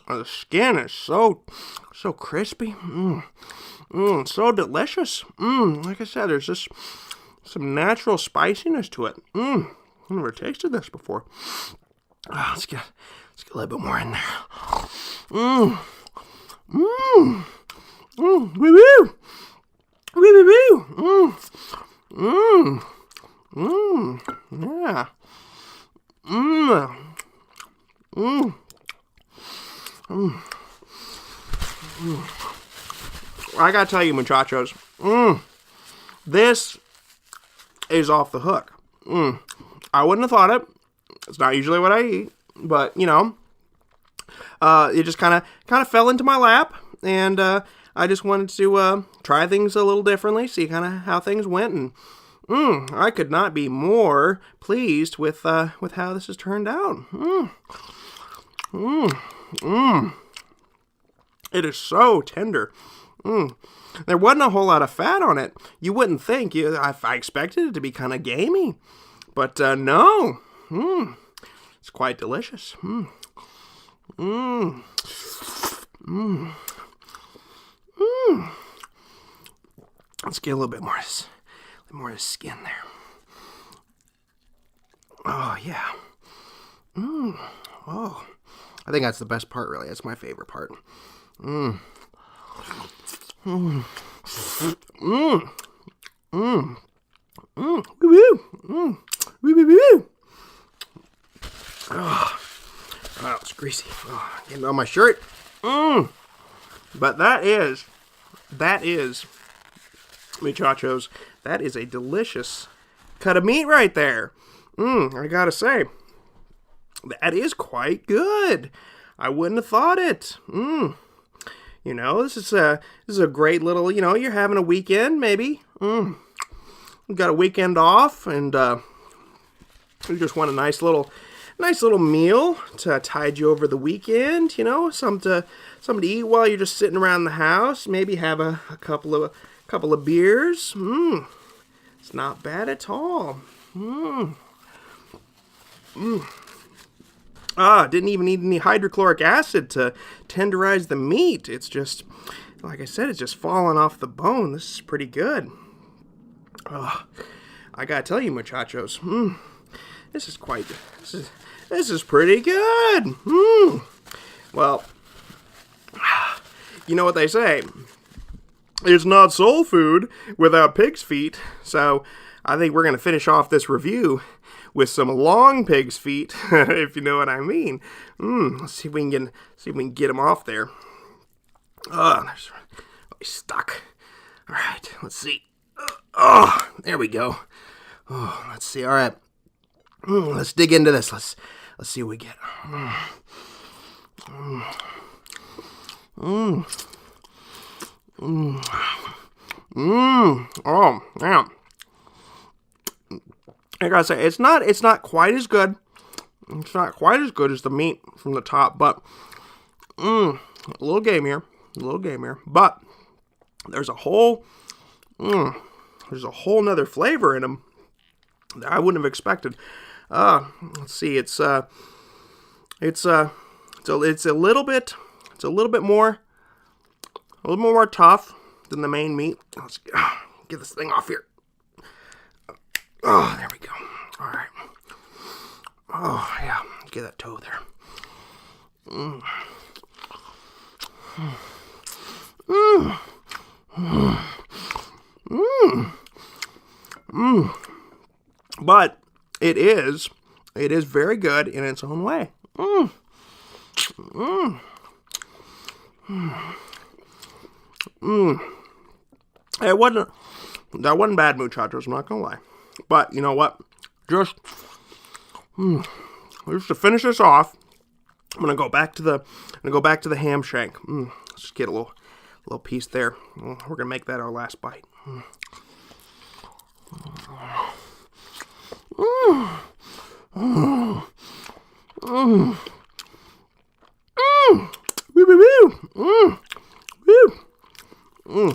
Speaker 7: The skin is so crispy. So delicious. Like I said, there's just some natural spiciness to it. I've never tasted this before. Let's get a little bit more in there. Woo woo. Yeah. I gotta tell you, muchachos, this is off the hook. I wouldn't have thought it. It's not usually what I eat, but you know, it just kind of fell into my lap, and I just wanted to try things a little differently, see kind of how things went, and I could not be more pleased with how this has turned out. It is so tender. There wasn't a whole lot of fat on it. You wouldn't think. I expected it to be kind of gamey, but no. It's quite delicious. Let's get a little bit more of the skin there. Oh yeah. Oh, I think that's the best part. Really, that's my favorite part. Oh, it's greasy. Oh, getting on my shirt. But that is, muchachos, that is a delicious cut of meat right there. I gotta say, that is quite good. I wouldn't have thought it. You know, this is a great little, you know, you're having a weekend, maybe. You got a weekend off, and you just want a nice little meal to tide you over the weekend. You know, something to eat while you're just sitting around the house. Maybe have a couple of beers. It's not bad at all. Didn't even need any hydrochloric acid to tenderize the meat. It's just, like I said, it's just falling off the bone. This is pretty good. I gotta tell you, muchachos, this is pretty good. Well, you know what they say. It's not soul food without pig's feet. So I think we're gonna finish off this review with some long pig's feet, if you know what I mean. Let's see if we can get them off there. There's stuck. All right, let's see. There we go. Let's see. All right, let's dig into this. Let's see what we get. Oh, man. I gotta say, it's not quite as good. It's not quite as good as the meat from the top, but a little gamier. But there's a whole nother flavor in them that I wouldn't have expected. Let's see. It's a little bit more tough than the main meat. Let's get this thing off here. Oh, there we go. All right. Oh, yeah. Get that toe there. But it is very good in its own way. That wasn't bad, muchachos, I'm not gonna lie. But you know what? Just to finish this off, I'm gonna go back to the ham shank. Let's just get a little piece there. We're gonna make that our last bite.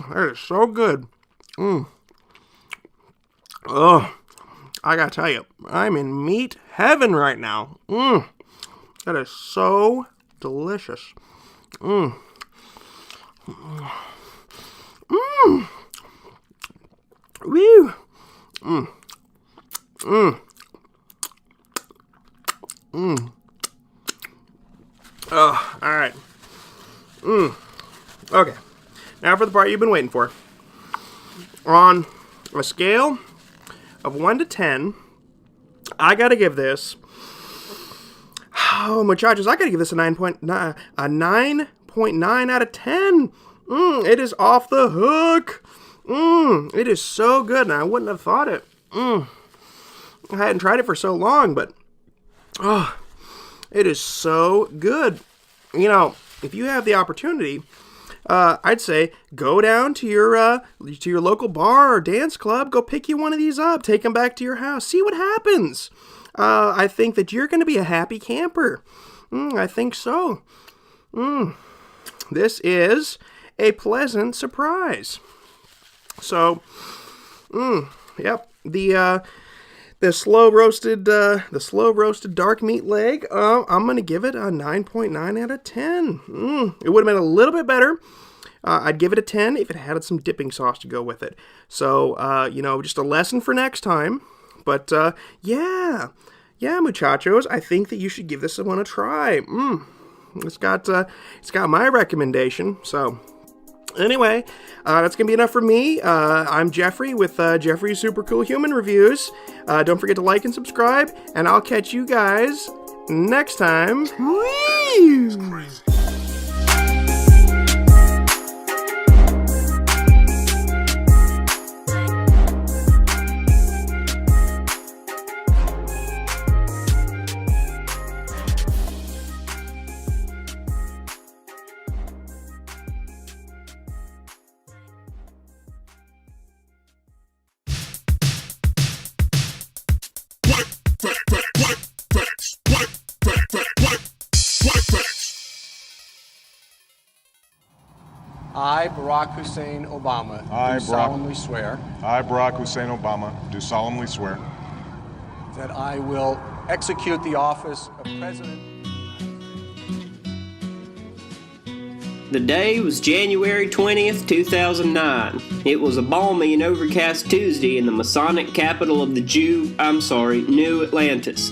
Speaker 7: That is so good. Oh, I gotta tell you, I'm in meat heaven right now. That is so delicious. Woo. Oh, all right. Okay. Now for the part you've been waiting for. On a scale of 1 to 10, I gotta give this. Oh, muchachos, I gotta give this a 9.9 out of 10. It is off the hook. It is so good, and I wouldn't have thought it. I hadn't tried it for so long, but it is so good. You know, if you have the opportunity, I'd say go down to your local bar or dance club, go pick you one of these up, take them back to your house, see what happens. I think that you're going to be a happy camper. I think so. This is a pleasant surprise. So, yep, the slow roasted dark meat leg. I'm gonna give it a 9.9 out of 10. It would have been a little bit better. I'd give it a 10 if it had some dipping sauce to go with it. So, just a lesson for next time. But yeah, muchachos, I think that you should give this one a try. It's got my recommendation. So. Anyway, that's going to be enough for me. I'm Jeffrey with Jeffrey's Super Cool Human Reviews. Don't forget to like and subscribe, and I'll catch you guys next time. Whee!
Speaker 8: I, Barack Hussein Obama,
Speaker 9: I,
Speaker 8: do solemnly swear
Speaker 9: I, Barack Hussein Obama, do solemnly swear
Speaker 8: that I will execute the office of President.
Speaker 6: The day was January 20th, 2009. It was a balmy and overcast Tuesday in the Masonic capital of the New Atlantis.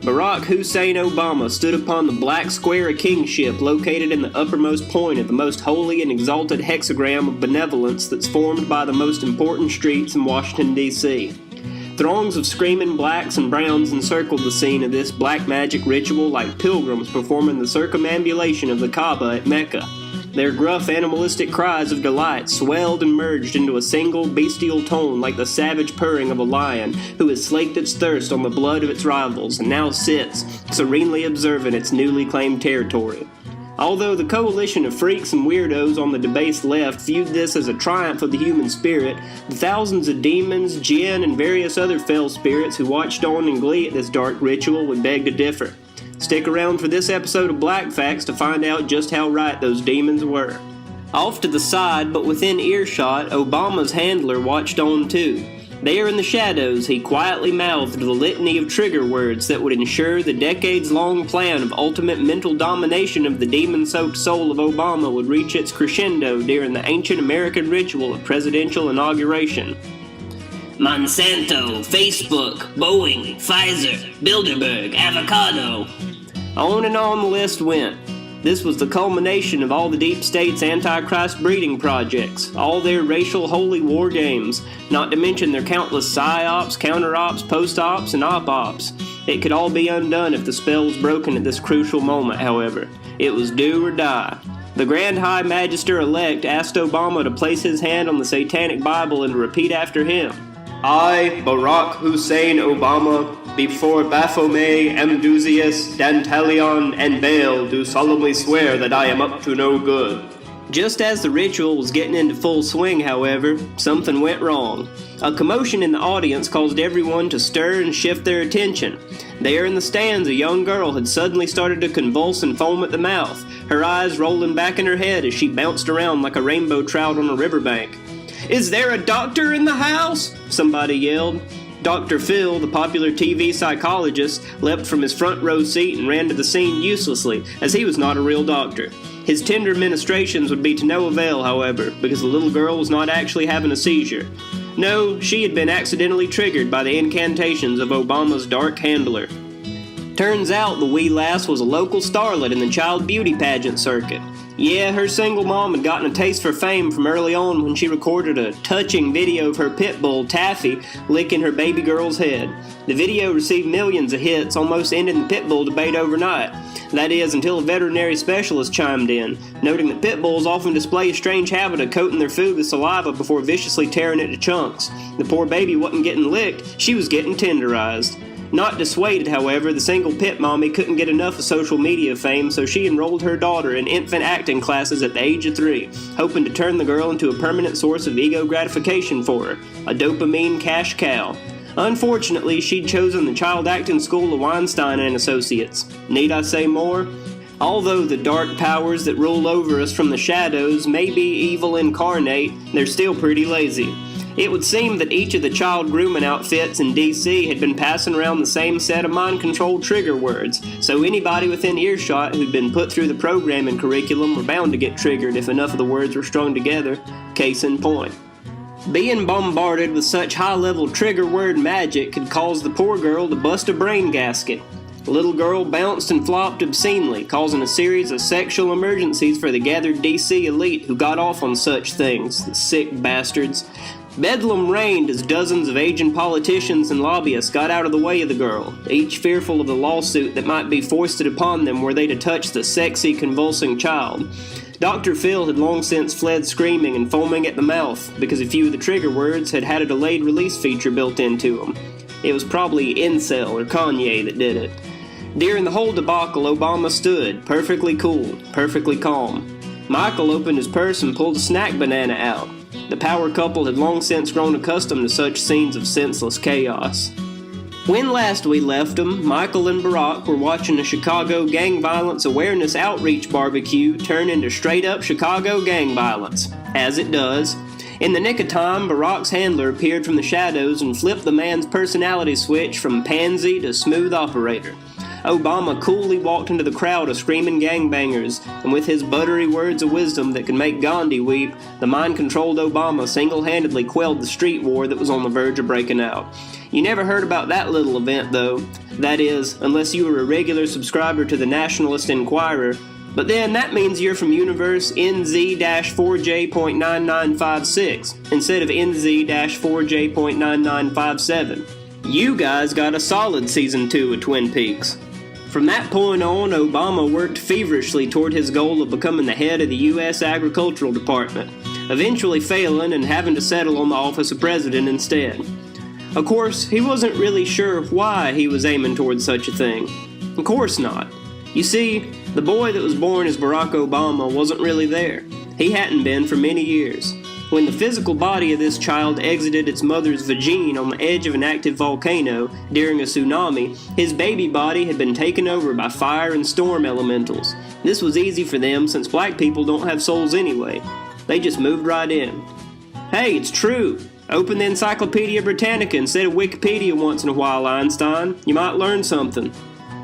Speaker 6: Barack Hussein Obama stood upon the black square of kingship located in the uppermost point of the most holy and exalted hexagram of benevolence that's formed by the most important streets in Washington, D.C. Throngs of screaming blacks and browns encircled the scene of this black magic ritual like pilgrims performing the circumambulation of the Kaaba at Mecca. Their gruff animalistic cries of delight swelled and merged into a single bestial tone like the savage purring of a lion who has slaked its thirst on the blood of its rivals and now sits, serenely observing its newly claimed territory. Although the coalition of freaks and weirdos on the debased left viewed this as a triumph of the human spirit, the thousands of demons, jinn, and various other fell spirits who watched on in glee at this dark ritual would beg to differ. Stick around for this episode of Black Facts to find out just how right those demons were. Off to the side, but within earshot, Obama's handler watched on too. There in the shadows, he quietly mouthed the litany of trigger words that would ensure the decades-long plan of ultimate mental domination of the demon-soaked soul of Obama would reach its crescendo during the ancient American ritual of presidential inauguration. Monsanto, Facebook, Boeing, Pfizer, Bilderberg, Avocado. On and on the list went. This was the culmination of all the deep state's antichrist breeding projects, all their racial holy war games, not to mention their countless psyops, counter-ops, post-ops, and op-ops. It could all be undone if the spell was broken at this crucial moment, however. It was do or die. The Grand High Magister-elect asked Obama to place his hand on the Satanic Bible and to repeat after him. I, Barack Hussein Obama, before Baphomet, Amdusias, Dantalion, and Baal, do solemnly swear that I am up to no good. Just as the ritual was getting into full swing, however, something went wrong. A commotion in the audience caused everyone to stir and shift their attention. There in the stands, a young girl had suddenly started to convulse and foam at the mouth, her eyes rolling back in her head as she bounced around like a rainbow trout on a riverbank. "Is there a doctor in the house?" somebody yelled. Dr. Phil, the popular TV psychologist, leapt from his front row seat and ran to the scene uselessly, as he was not a real doctor. His tender ministrations would be to no avail, however, because the little girl was not actually having a seizure. No, she had been accidentally triggered by the incantations of Obama's dark handler. Turns out the wee lass was a local starlet in the child beauty pageant circuit. Yeah, her single mom had gotten a taste for fame from early on when she recorded a touching video of her pit bull, Taffy, licking her baby girl's head. The video received millions of hits, almost ending the pit bull debate overnight. That is, until a veterinary specialist chimed in, noting that pit bulls often display a strange habit of coating their food with saliva before viciously tearing it to chunks. The poor baby wasn't getting licked, she was getting tenderized. Not dissuaded, however, the single pit mommy couldn't get enough of social media fame, so she enrolled her daughter in infant acting classes at the age of 3, hoping to turn the girl into a permanent source of ego gratification for her, a dopamine cash cow. Unfortunately, she'd chosen the child acting school of Weinstein and Associates. Need I say more? Although the dark powers that rule over us from the shadows may be evil incarnate, they're still pretty lazy. It would seem that each of the child grooming outfits in DC had been passing around the same set of mind-controlled trigger words, so anybody within earshot who'd been put through the programming curriculum were bound to get triggered if enough of the words were strung together. Case in point. Being bombarded with such high-level trigger word magic could cause the poor girl to bust a brain gasket. The little girl bounced and flopped obscenely, causing a series of sexual emergencies for the gathered DC elite who got off on such things, the sick bastards. Bedlam reigned as dozens of aging politicians and lobbyists got out of the way of the girl, each fearful of the lawsuit that might be foisted upon them were they to touch the sexy, convulsing child. Dr. Phil had long since fled screaming and foaming at the mouth because a few of the trigger words had had a delayed release feature built into them. It was probably Incel or Kanye that did it. During the whole debacle, Obama stood, perfectly cool, perfectly calm. Michael opened his purse and pulled a snack banana out. The power couple had long since grown accustomed to such scenes of senseless chaos. When last we left them, Michael and Barack were watching a Chicago gang violence awareness outreach barbecue turn into straight-up Chicago gang violence. As it does. In the nick of time, Barack's handler appeared from the shadows and flipped the man's personality switch from pansy to smooth operator. Obama coolly walked into the crowd of screaming gangbangers, and with his buttery words of wisdom that could make Gandhi weep, the mind-controlled Obama single-handedly quelled the street war that was on the verge of breaking out. You never heard about that little event, though. That is, unless you were a regular subscriber to the Nationalist Enquirer. But then that means you're from universe NZ-4J.9956 instead of NZ-4J.9957. You guys got a solid Season 2 of Twin Peaks. From that point on, Obama worked feverishly toward his goal of becoming the head of the U.S. Agricultural Department, eventually failing and having to settle on the office of president instead. Of course, he wasn't really sure why he was aiming towards such a thing. Of course not. You see, the boy that was born as Barack Obama wasn't really there. He hadn't been for many years. When the physical body of this child exited its mother's vagine on the edge of an active volcano during a tsunami, his baby body had been taken over by fire and storm elementals. This was easy for them since black people don't have souls anyway. They just moved right in. Hey, it's true! Open the Encyclopedia Britannica instead of Wikipedia once in a while, Einstein. You might learn something.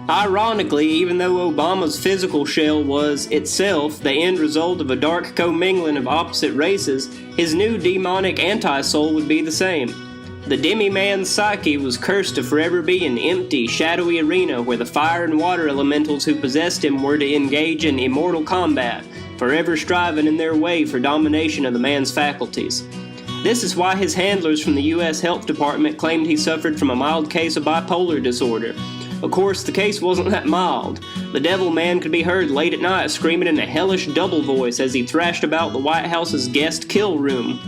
Speaker 6: Ironically, even though Obama's physical shell was, itself, the end result of a dark commingling of opposite races, his new demonic anti-soul would be the same. The demi-man's psyche was cursed to forever be an empty, shadowy arena where the fire and water elementals who possessed him were to engage in immortal combat, forever striving in their way for domination of the man's faculties. This is why his handlers from the U.S. Health Department claimed he suffered from a mild case of bipolar disorder. Of course, the case wasn't that mild. The devil man could be heard late at night screaming in a hellish double voice as he thrashed about the White House's guest kill room.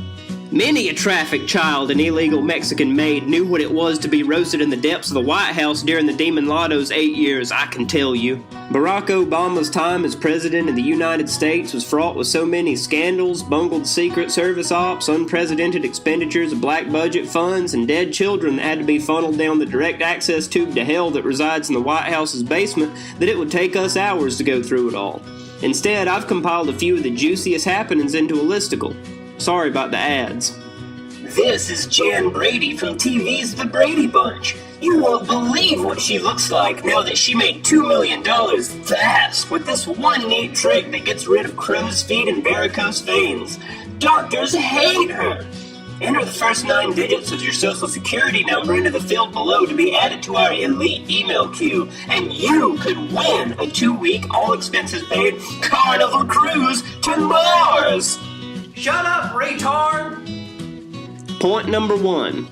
Speaker 6: Many a trafficked child and illegal Mexican maid knew what it was to be roasted in the depths of the White House during the Demon Lotto's 8 years, I can tell you. Barack Obama's time as president of the United States was fraught with so many scandals, bungled Secret Service ops, unprecedented expenditures of black budget funds, and dead children that had to be funneled down the direct access tube to hell that resides in the White House's basement that it would take us hours to go through it all. Instead, I've compiled a few of the juiciest happenings into a listicle. Sorry about the ads.
Speaker 10: This is Jan Brady from TV's The Brady Bunch. You won't believe what she looks like now that she made $2 million fast with this one neat trick that gets rid of crow's feet and varicose veins. Doctors hate her. Enter the first 9 digits of your social security number into the field below to be added to our elite email queue, and you could win a 2-week, all-expenses-paid Carnival cruise to Mars!
Speaker 2: Shut up, retard!
Speaker 6: Point number 1.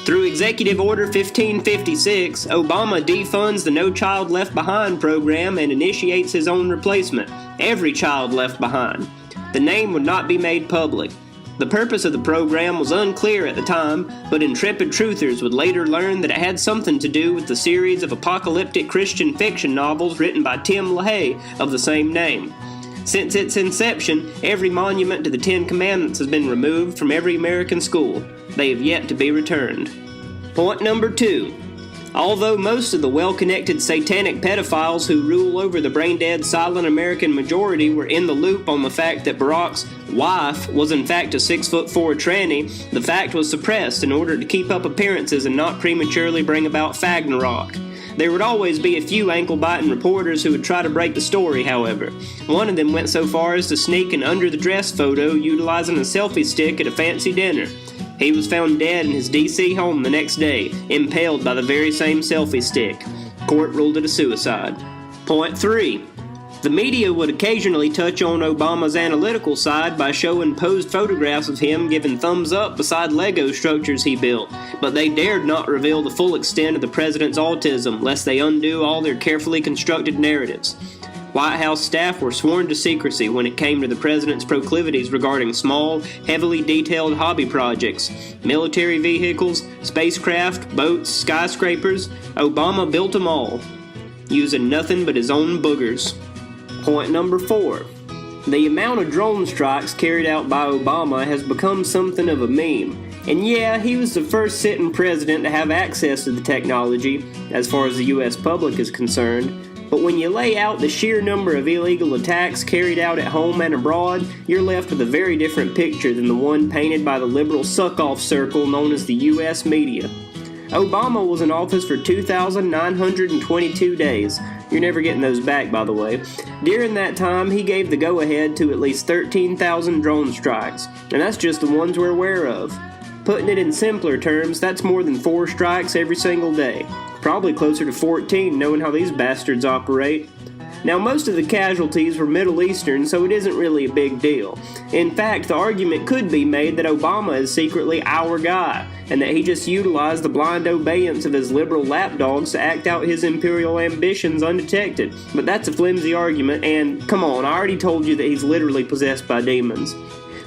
Speaker 6: Through Executive Order 1556, Obama defunds the No Child Left Behind program and initiates his own replacement, Every Child Left Behind. The name would not be made public. The purpose of the program was unclear at the time, but intrepid truthers would later learn that it had something to do with the series of apocalyptic Christian fiction novels written by Tim LaHaye of the same name. Since its inception, every monument to the Ten Commandments has been removed from every American school. They have yet to be returned. Point number 2. Although most of the well-connected satanic pedophiles who rule over the brain-dead silent American majority were in the loop on the fact that Barack's wife was in fact a 6'4" tranny, the fact was suppressed in order to keep up appearances and not prematurely bring about Fagnarok. There would always be a few ankle-biting reporters who would try to break the story, however. One of them went so far as to sneak an under-the-dress photo utilizing a selfie stick at a fancy dinner. He was found dead in his D.C. home the next day, impaled by the very same selfie stick. Court ruled it a suicide. Point 3. The media would occasionally touch on Obama's analytical side by showing posed photographs of him giving thumbs up beside Lego structures he built, but they dared not reveal the full extent of the president's autism, lest they undo all their carefully constructed narratives. White House staff were sworn to secrecy when it came to the president's proclivities regarding small, heavily detailed hobby projects, military vehicles, spacecraft, boats, skyscrapers. Obama built them all, using nothing but his own boogers. Point number 4. The amount of drone strikes carried out by Obama has become something of a meme. And yeah, he was the first sitting president to have access to the technology, as far as the US public is concerned. But when you lay out the sheer number of illegal attacks carried out at home and abroad, you're left with a very different picture than the one painted by the liberal suck-off circle known as the US media. Obama was in office for 2,922 days. You're never getting those back, by the way. During that time, he gave the go-ahead to at least 13,000 drone strikes, and that's just the ones we're aware of. Putting it in simpler terms, that's more than 4 strikes every single day. Probably closer to 14, knowing how these bastards operate. Now, most of the casualties were Middle Eastern, so it isn't really a big deal. In fact, the argument could be made that Obama is secretly our guy, and that he just utilized the blind obedience of his liberal lapdogs to act out his imperial ambitions undetected. But that's a flimsy argument, and come on, I already told you that he's literally possessed by demons.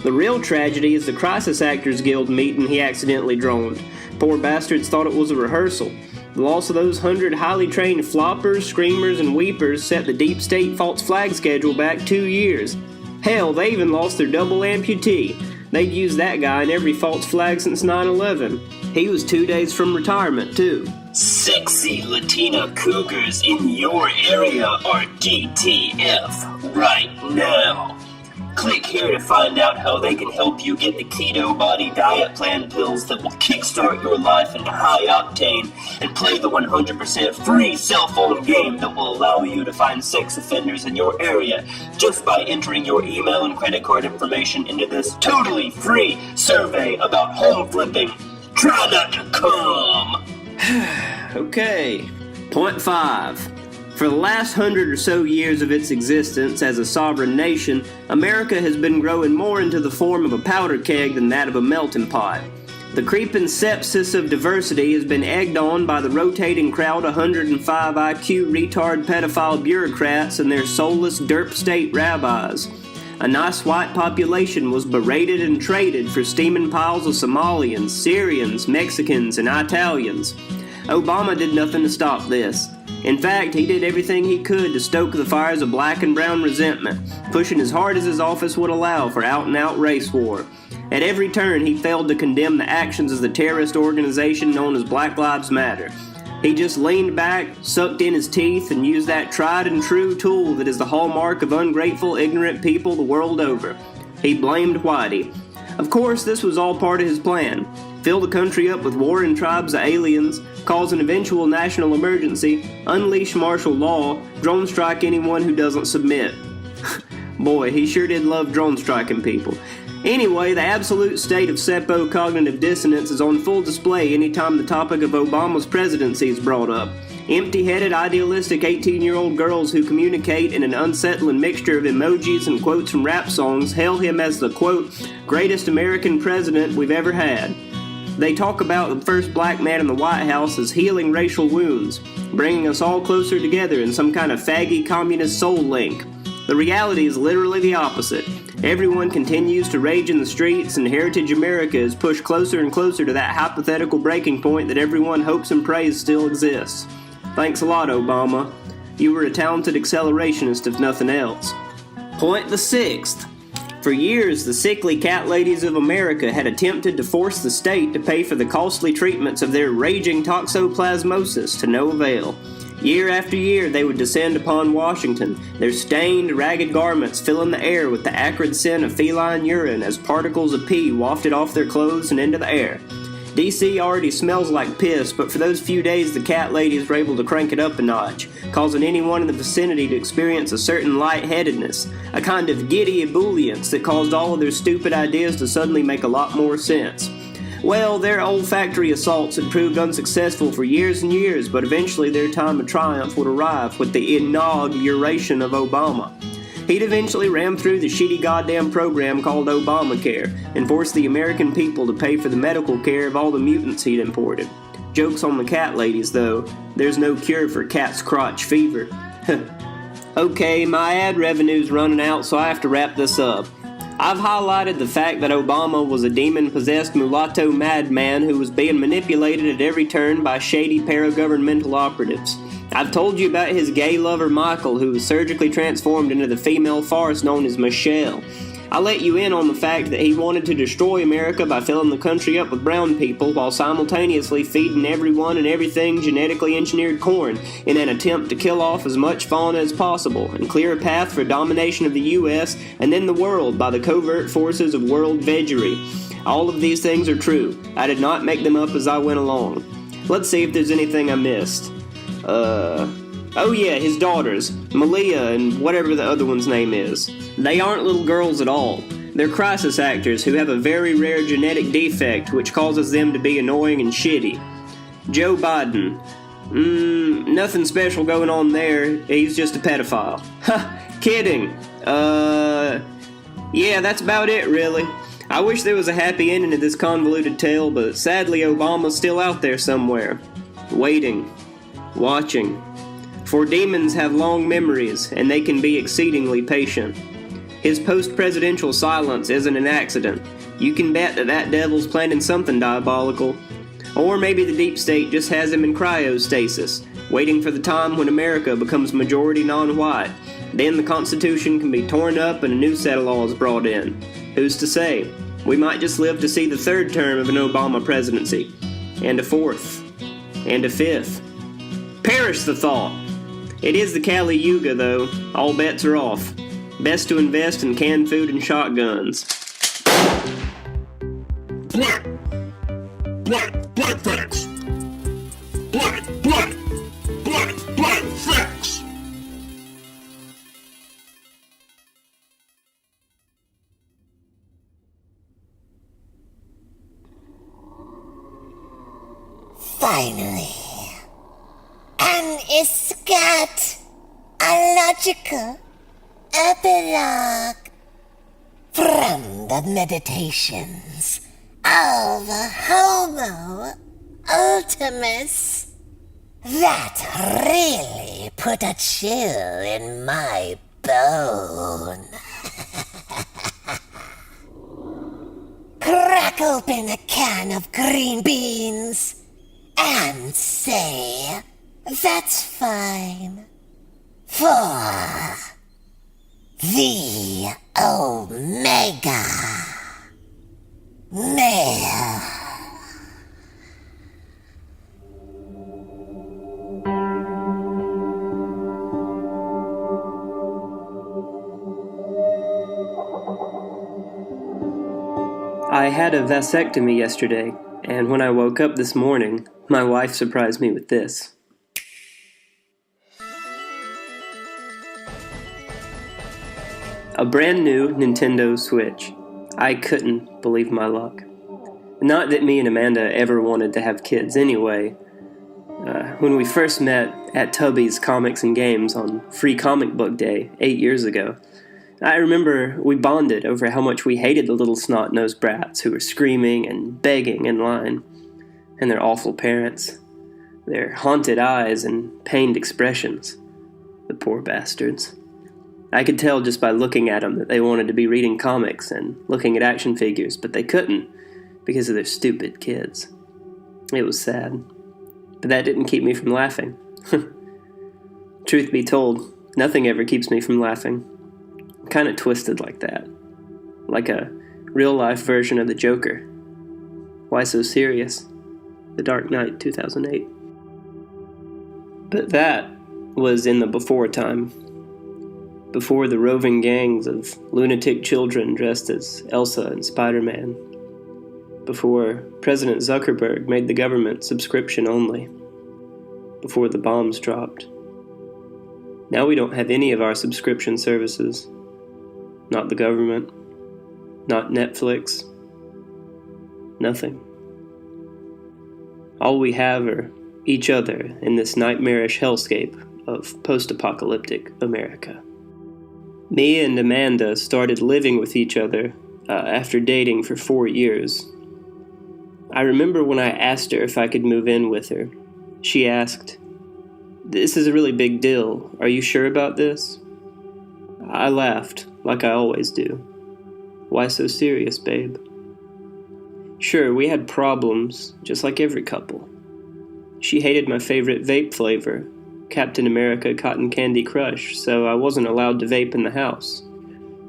Speaker 6: The real tragedy is the Crisis Actors Guild meeting he accidentally droned. Poor bastards thought it was a rehearsal. The loss of those 100 highly trained floppers, screamers, and weepers set the deep state false flag schedule back 2 years. Hell, they even lost their double amputee. They'd used that guy in every false flag since 9/11. He was 2 days from retirement, too.
Speaker 10: Sexy Latina cougars in your area are DTF right now. Click here to find out how they can help you get the keto body diet plan pills that will kickstart your life into high octane, and play the 100% free cell phone game that will allow you to find sex offenders in your area just by entering your email and credit card information into this totally free survey about home flipping. Try not to come.
Speaker 6: Okay. Point 5. For the last 100 or so years of its existence as a sovereign nation, America has been growing more into the form of a powder keg than that of a melting pot. The creeping sepsis of diversity has been egged on by the rotating crowd of 105 IQ retard pedophile bureaucrats and their soulless derp state rabbis. A nice white population was berated and traded for steaming piles of Somalians, Syrians, Mexicans, and Italians. Obama did nothing to stop this. In fact, he did everything he could to stoke the fires of black and brown resentment, pushing as hard as his office would allow for out-and-out race war. At every turn, he failed to condemn the actions of the terrorist organization known as Black Lives Matter. He just leaned back, sucked in his teeth, and used that tried-and-true tool that is the hallmark of ungrateful, ignorant people the world over. He blamed Whitey. Of course, this was all part of his plan. Fill the country up with warring tribes of aliens, cause an eventual national emergency, unleash martial law, drone strike anyone who doesn't submit. Boy, he sure did love drone striking people. Anyway, the absolute state of seppo cognitive dissonance is on full display anytime the topic of Obama's presidency is brought up. Empty-headed, idealistic 18-year-old girls who communicate in an unsettling mixture of emojis and quotes from rap songs hail him as the, quote, greatest American president we've ever had. They talk about the first black man in the White House as healing racial wounds, bringing us all closer together in some kind of faggy communist soul link. The reality is literally the opposite. Everyone continues to rage in the streets, and Heritage America is pushed closer and closer to that hypothetical breaking point that everyone hopes and prays still exists. Thanks a lot, Obama. You were a talented accelerationist if nothing else. Point the 6th. For years, the sickly cat ladies of America had attempted to force the state to pay for the costly treatments of their raging toxoplasmosis to no avail. Year after year, they would descend upon Washington, their stained, ragged garments filling the air with the acrid scent of feline urine as particles of pee wafted off their clothes and into the air. DC already smells like piss, but for those few days the cat ladies were able to crank it up a notch, causing anyone in the vicinity to experience a certain lightheadedness, a kind of giddy ebullience that caused all of their stupid ideas to suddenly make a lot more sense. Well, their olfactory assaults had proved unsuccessful for years and years, but eventually their time of triumph would arrive with the inauguration of Obama. He'd eventually ram through the shitty goddamn program called Obamacare and force the American people to pay for the medical care of all the mutants he'd imported. Joke's on the cat ladies, though. There's no cure for cat's crotch fever. Okay, my ad revenue's running out, so I have to wrap this up. I've highlighted the fact that Obama was a demon-possessed mulatto madman who was being manipulated at every turn by shady paragovernmental operatives. I've told you about his gay lover Michael, who was surgically transformed into the female farce known as Michelle. I let you in on the fact that he wanted to destroy America by filling the country up with brown people while simultaneously feeding everyone and everything genetically engineered corn in an attempt to kill off as much fauna as possible and clear a path for domination of the U.S. and then the world by the covert forces of world veggery. All of these things are true. I did not make them up as I went along. Let's see if there's anything I missed. Oh yeah, his daughters, Malia and whatever the other one's name is. They aren't little girls at all. They're crisis actors who have a very rare genetic defect which causes them to be annoying and shitty. Joe Biden. Nothing special going on there. He's just a pedophile. Ha, kidding. Yeah, that's about it, really. I wish there was a happy ending to this convoluted tale, but sadly Obama's still out there somewhere. Waiting. Watching. For demons have long memories, and they can be exceedingly patient. His post-presidential silence isn't an accident. You can bet that devil's planning something diabolical. Or maybe the deep state just has him in cryostasis, waiting for the time when America becomes majority non-white. Then the Constitution can be torn up and a new set of laws brought in. Who's to say? We might just live to see the third term of an Obama presidency. And a fourth. And a fifth. Perish the thought! It is the Kali Yuga, though. All bets are off. Best to invest in canned food and shotguns.
Speaker 9: Black facts. Black facts.
Speaker 1: Finally, an eschatological epilogue from the meditations of Homo Ultimus that really put a chill in my bone. Crack open a can of green beans and say, that's fine, for the Omega Male.
Speaker 6: I had a vasectomy yesterday, and when I woke up this morning, my wife surprised me with this. A brand new Nintendo Switch. I couldn't believe my luck. Not that me and Amanda ever wanted to have kids anyway. When we first met at Tubby's Comics and Games on Free Comic Book Day 8 years ago, I remember we bonded over how much we hated the little snot-nosed brats who were screaming and begging in line, and their awful parents, their haunted eyes and pained expressions. The poor bastards. I could tell just by looking at them that they wanted to be reading comics and looking at action figures, but they couldn't because of their stupid kids. It was sad, but that didn't keep me from laughing. Truth be told, nothing ever keeps me from laughing. I'm kind of twisted like that. Like a real-life version of the Joker. Why So Serious? The Dark Knight, 2008. But that was in the before time. Before the roving gangs of lunatic children dressed as Elsa and Spider-Man. Before President Zuckerberg made the government subscription only. Before the bombs dropped. Now we don't have any of our subscription services. Not the government. Not Netflix. Nothing. All we have are each other in this nightmarish hellscape of post-apocalyptic America. Me and Amanda started living with each other after dating for 4 years. I remember when I asked her if I could move in with her. She asked, "This is a really big deal. Are you sure about this?" I laughed, like I always do. Why so serious, babe? Sure, we had problems, just like every couple. She hated my favorite vape flavor, Captain America Cotton Candy Crush, so I wasn't allowed to vape in the house.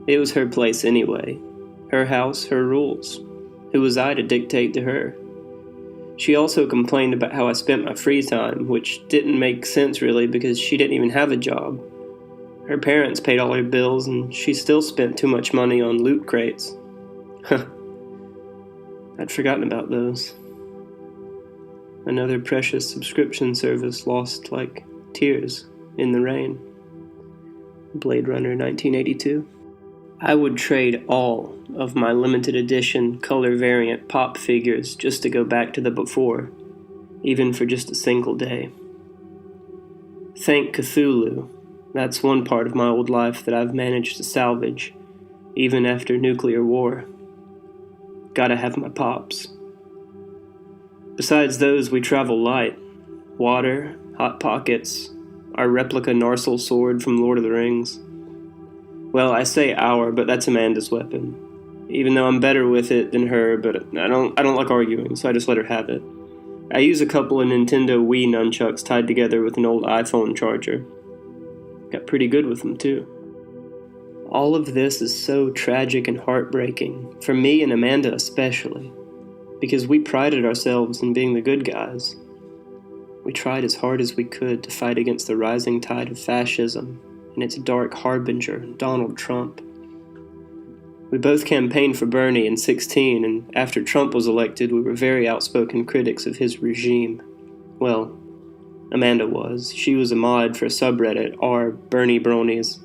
Speaker 6: It was her place anyway. Her house, her rules. Who was I to dictate to her? She also complained about how I spent my free time, which didn't make sense really because she didn't even have a job. Her parents paid all her bills and she still spent too much money on loot crates. Huh. I'd forgotten about those. Another precious subscription service lost like tears in the rain. Blade Runner 1982. I would trade all of my limited edition color variant pop figures just to go back to the before, even for just a single day. Thank Cthulhu, that's one part of my old life that I've managed to salvage, even after nuclear war. Gotta have my pops. Besides those, we travel light. Water, Hot Pockets, our replica Narsil sword from Lord of the Rings. Well, I say our, but that's Amanda's weapon. Even though I'm better with it than her, but I don't like arguing, so I just let her have it. I use a couple of Nintendo Wii nunchucks tied together with an old iPhone charger. Got pretty good with them, too. All of this is so tragic and heartbreaking, for me and Amanda especially, because we prided ourselves in being the good guys. We tried as hard as we could to fight against the rising tide of fascism and its dark harbinger, Donald Trump. We both campaigned for Bernie in 2016, and after Trump was elected, we were very outspoken critics of his regime. Well, Amanda was. She was a mod for a subreddit, r Bernie Bronies.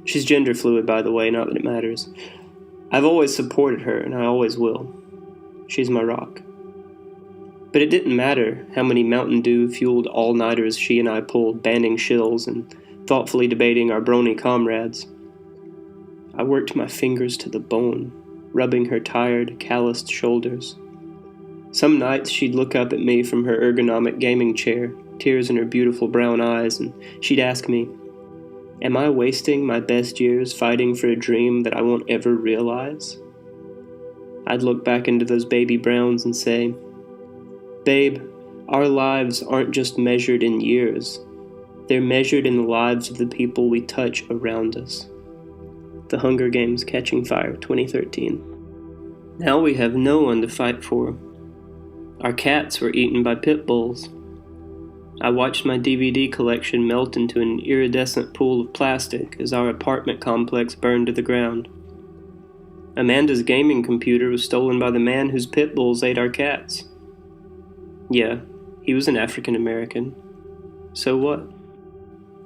Speaker 6: She's gender fluid, by the way, not that it matters. I've always supported her, and I always will. She's my rock. But it didn't matter how many Mountain Dew-fueled all-nighters she and I pulled, banning shills and thoughtfully debating our brony comrades. I worked my fingers to the bone, rubbing her tired, calloused shoulders. Some nights she'd look up at me from her ergonomic gaming chair, tears in her beautiful brown eyes, and she'd ask me, "Am I wasting my best years fighting for a dream that I won't ever realize?" I'd look back into those baby browns and say, "Babe, our lives aren't just measured in years. They're measured in the lives of the people we touch around us." The Hunger Games Catching Fire, 2013. Now we have no one to fight for. Our cats were eaten by pit bulls. I watched my DVD collection melt into an iridescent pool of plastic as our apartment complex burned to the ground. Amanda's gaming computer was stolen by the man whose pit bulls ate our cats. Yeah, he was an African American. So what?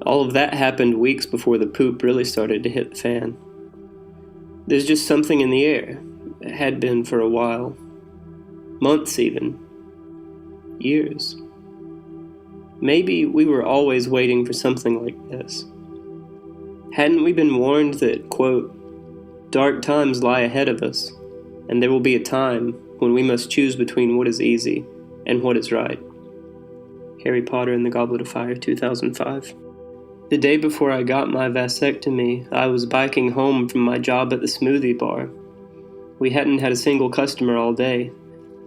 Speaker 6: All of that happened weeks before the poop really started to hit the fan. There's just something in the air. It had been for a while. Months even. Years. Maybe we were always waiting for something like this. Hadn't we been warned that, quote, "Dark times lie ahead of us, and there will be a time when we must choose between what is easy and what is right." Harry Potter and the Goblet of Fire, 2005. The day before I got my vasectomy, I was biking home from my job at the smoothie bar. We hadn't had a single customer all day.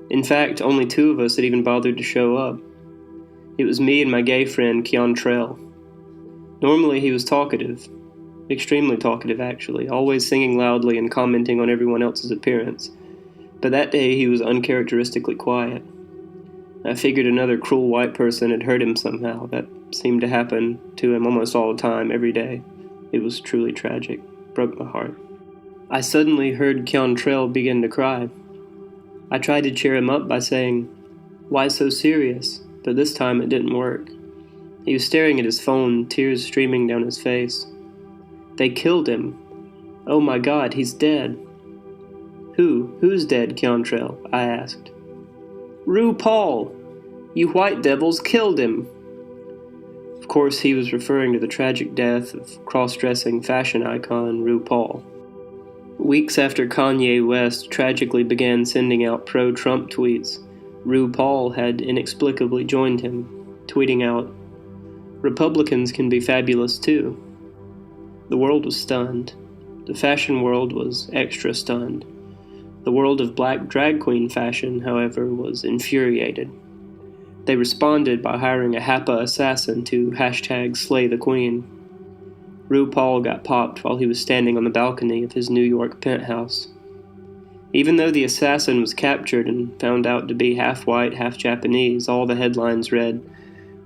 Speaker 6: In fact, only 2 of us had even bothered to show up. It was me and my gay friend, Keontrell. Normally he was talkative. Extremely talkative, actually, always singing loudly and commenting on everyone else's appearance. But that day he was uncharacteristically quiet. I figured another cruel white person had hurt him somehow. That seemed to happen to him almost all the time, every day. It was truly tragic. Broke my heart. I suddenly heard Keontrell begin to cry. I tried to cheer him up by saying, "Why so serious?" But this time it didn't work. He was staring at his phone, tears streaming down his face. "They killed him. Oh my God, he's dead." Who's dead, Keontrell? I asked. "RuPaul! You white devils killed him!" Of course, he was referring to the tragic death of cross-dressing fashion icon RuPaul. Weeks after Kanye West tragically began sending out pro-Trump tweets, RuPaul had inexplicably joined him, tweeting out, "Republicans can be fabulous too." The world was stunned. The fashion world was extra stunned. The world of black drag queen fashion, however, was infuriated. They responded by hiring a Hapa assassin to #SlayTheQueen. RuPaul got popped while he was standing on the balcony of his New York penthouse. Even though the assassin was captured and found out to be half white, half Japanese, all the headlines read,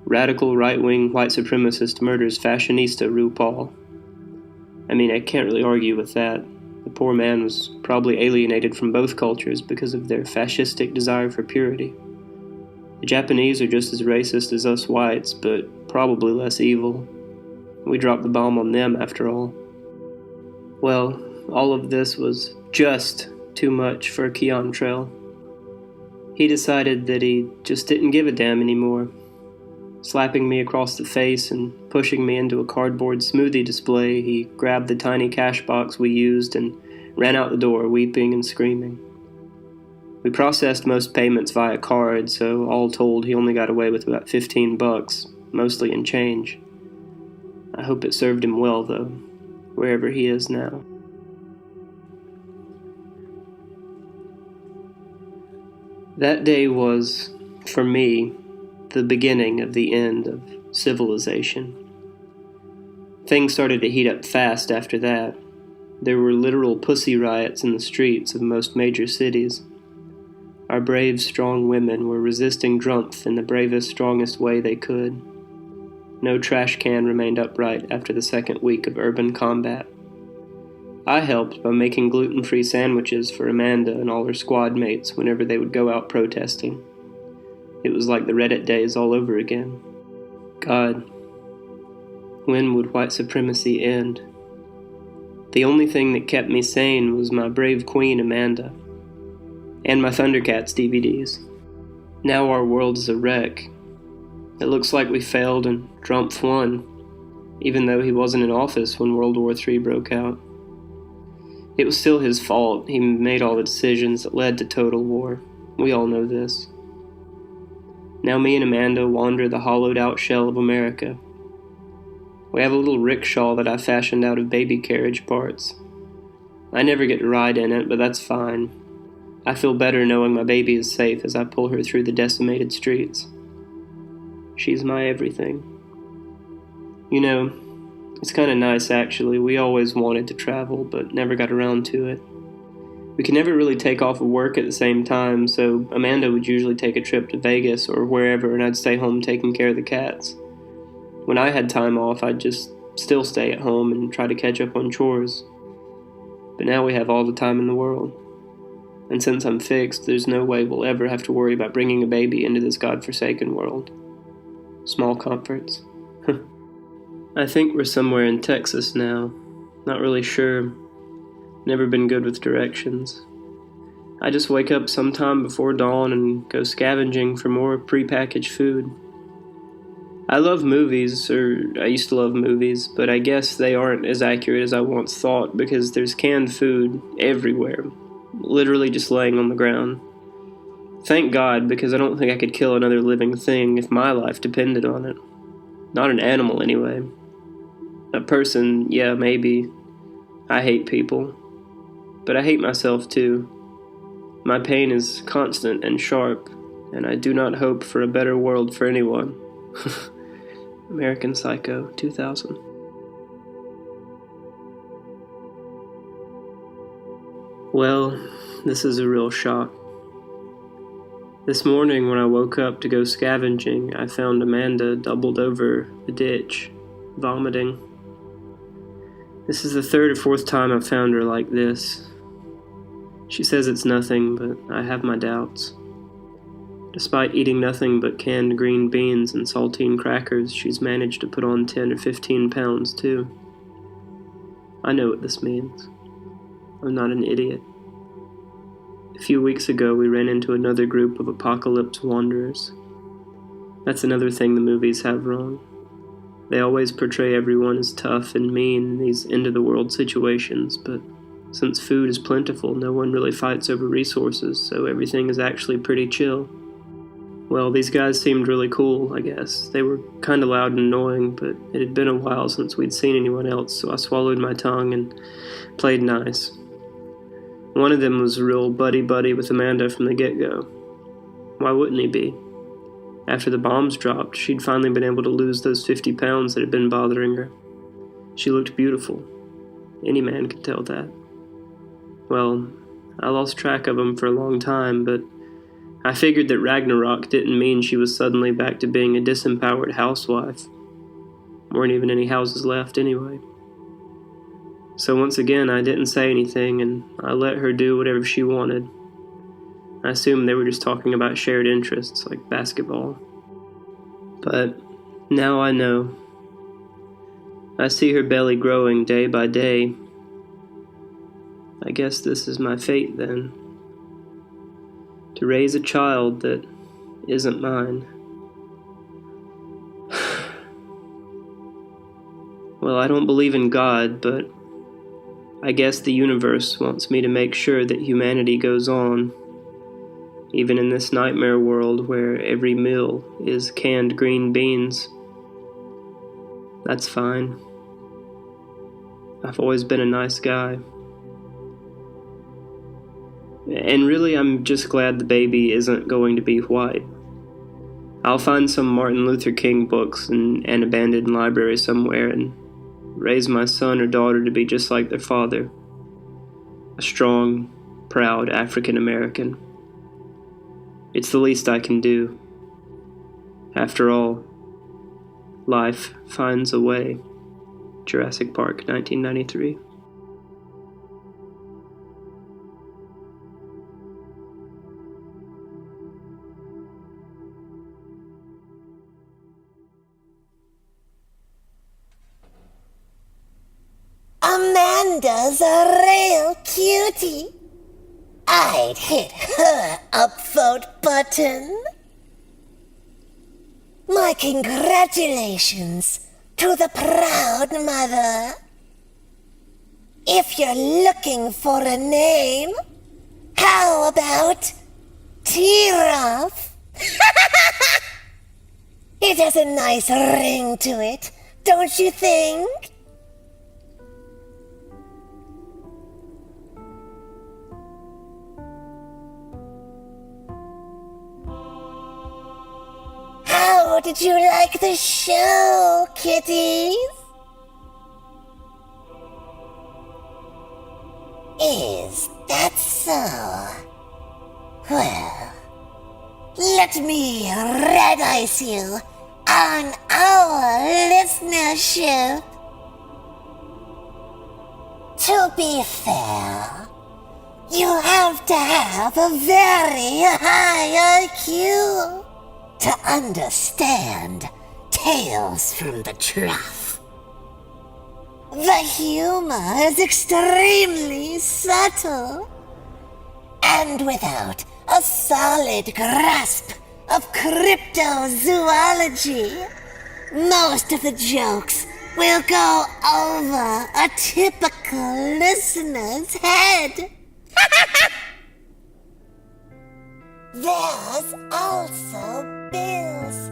Speaker 6: "Radical right-wing white supremacist murders fashionista RuPaul." I mean, I can't really argue with that. The poor man was probably alienated from both cultures because of their fascistic desire for purity. The Japanese are just as racist as us whites, but probably less evil. We dropped the bomb on them, after all. Well, all of this was just too much for Keontrail. He decided that he just didn't give a damn anymore, slapping me across the face and pushing me into a cardboard smoothie display. He grabbed the tiny cash box we used and ran out the door, weeping and screaming. We processed most payments via card, so all told he only got away with about $15, mostly in change. I hope it served him well, though, wherever he is now. That day was, for me, the beginning of the end of civilization. Things started to heat up fast after that. There were literal pussy riots in the streets of most major cities. Our brave, strong women were resisting Trough in the bravest, strongest way they could. No trash can remained upright after the second week of urban combat. I helped by making gluten-free sandwiches for Amanda and all her squad mates whenever they would go out protesting. It was like the Reddit days all over again. God, when would white supremacy end? The only thing that kept me sane was my brave queen Amanda, and my Thundercats DVDs. Now our world is a wreck. It looks like we failed and Trough won, even though he wasn't in office when World War III broke out. It was still his fault. He made all the decisions that led to total war. We all know this. Now me and Amanda wander the hollowed-out shell of America. We have a little rickshaw that I fashioned out of baby carriage parts. I never get to ride in it, but that's fine. I feel better knowing my baby is safe as I pull her through the decimated streets. She's my everything. You know, it's kind of nice, actually. We always wanted to travel, but never got around to it. We could never really take off of work at the same time, so Amanda would usually take a trip to Vegas or wherever, and I'd stay home taking care of the cats. When I had time off, I'd just still stay at home and try to catch up on chores. But now we have all the time in the world. And since I'm fixed, there's no way we'll ever have to worry about bringing a baby into this godforsaken world. Small comforts. I think we're somewhere in Texas now. Not really sure. Never been good with directions. I just wake up sometime before dawn and go scavenging for more prepackaged food. I love movies, or I used to love movies, but I guess they aren't as accurate as I once thought because there's canned food everywhere, literally just laying on the ground. Thank God, because I don't think I could kill another living thing if my life depended on it. Not an animal, anyway. A person, yeah, maybe. I hate people. But I hate myself, too. My pain is constant and sharp, and I do not hope for a better world for anyone. American Psycho, 2000. Well, this is a real shock. This morning when I woke up to go scavenging, I found Amanda doubled over the ditch, vomiting. This is the third or fourth time I've found her like this. She says it's nothing, but I have my doubts. Despite eating nothing but canned green beans and saltine crackers, she's managed to put on 10 or 15 pounds, too. I know what this means. I'm not an idiot. A few weeks ago, we ran into another group of apocalypse wanderers. That's another thing the movies have wrong. They always portray everyone as tough and mean in these end-of-the-world situations, but since food is plentiful, no one really fights over resources, so everything is actually pretty chill. Well, these guys seemed really cool, I guess. They were kinda loud and annoying, but it had been a while since we'd seen anyone else, so I swallowed my tongue and played nice. One of them was a real buddy-buddy with Amanda from the get-go. Why wouldn't he be? After the bombs dropped, she'd finally been able to lose those 50 pounds that had been bothering her. She looked beautiful. Any man could tell that. Well, I lost track of him for a long time, but I figured that Ragnarok didn't mean she was suddenly back to being a disempowered housewife. Weren't even any houses left anyway. So once again, I didn't say anything, and I let her do whatever she wanted. I assumed they were just talking about shared interests like basketball. But now I know. I see her belly growing day by day. I guess this is my fate then. To raise a child that isn't mine. Well, I don't believe in God, but I guess the universe wants me to make sure that humanity goes on, even in this nightmare world where every meal is canned green beans. That's fine. I've always been a nice guy. And really, I'm just glad the baby isn't going to be white. I'll find some Martin Luther King books in an abandoned library somewhere and raise my son or daughter to be just like their father. A strong, proud African American. It's the least I can do. After all, life finds a way. Jurassic Park, 1993.
Speaker 1: Amanda's a real cutie. I'd hit her upvote button. My congratulations to the proud mother. If you're looking for a name, how about Trough? It has a nice ring to it, don't you think? How did you like the show, kitties? Is that so? Well, let me red ice you on our listenership. To be fair, you have to have a very high IQ to understand Tales from the Trough. The humor is extremely subtle, and without a solid grasp of cryptozoology, most of the jokes will go over a typical listener's head. There's also Bill's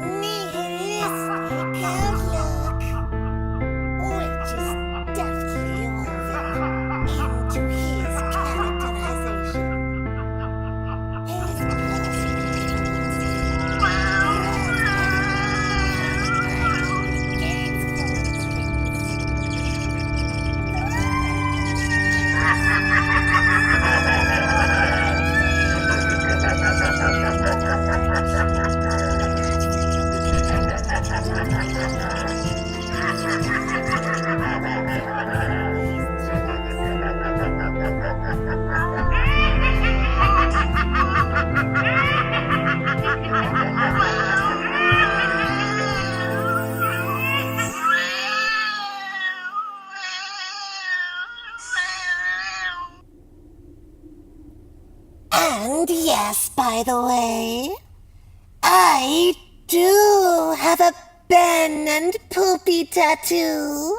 Speaker 1: nihilistic outlook, which is deftly woven into his characterization. And yes, by the way, I do have a Ben and Poopy tattoo.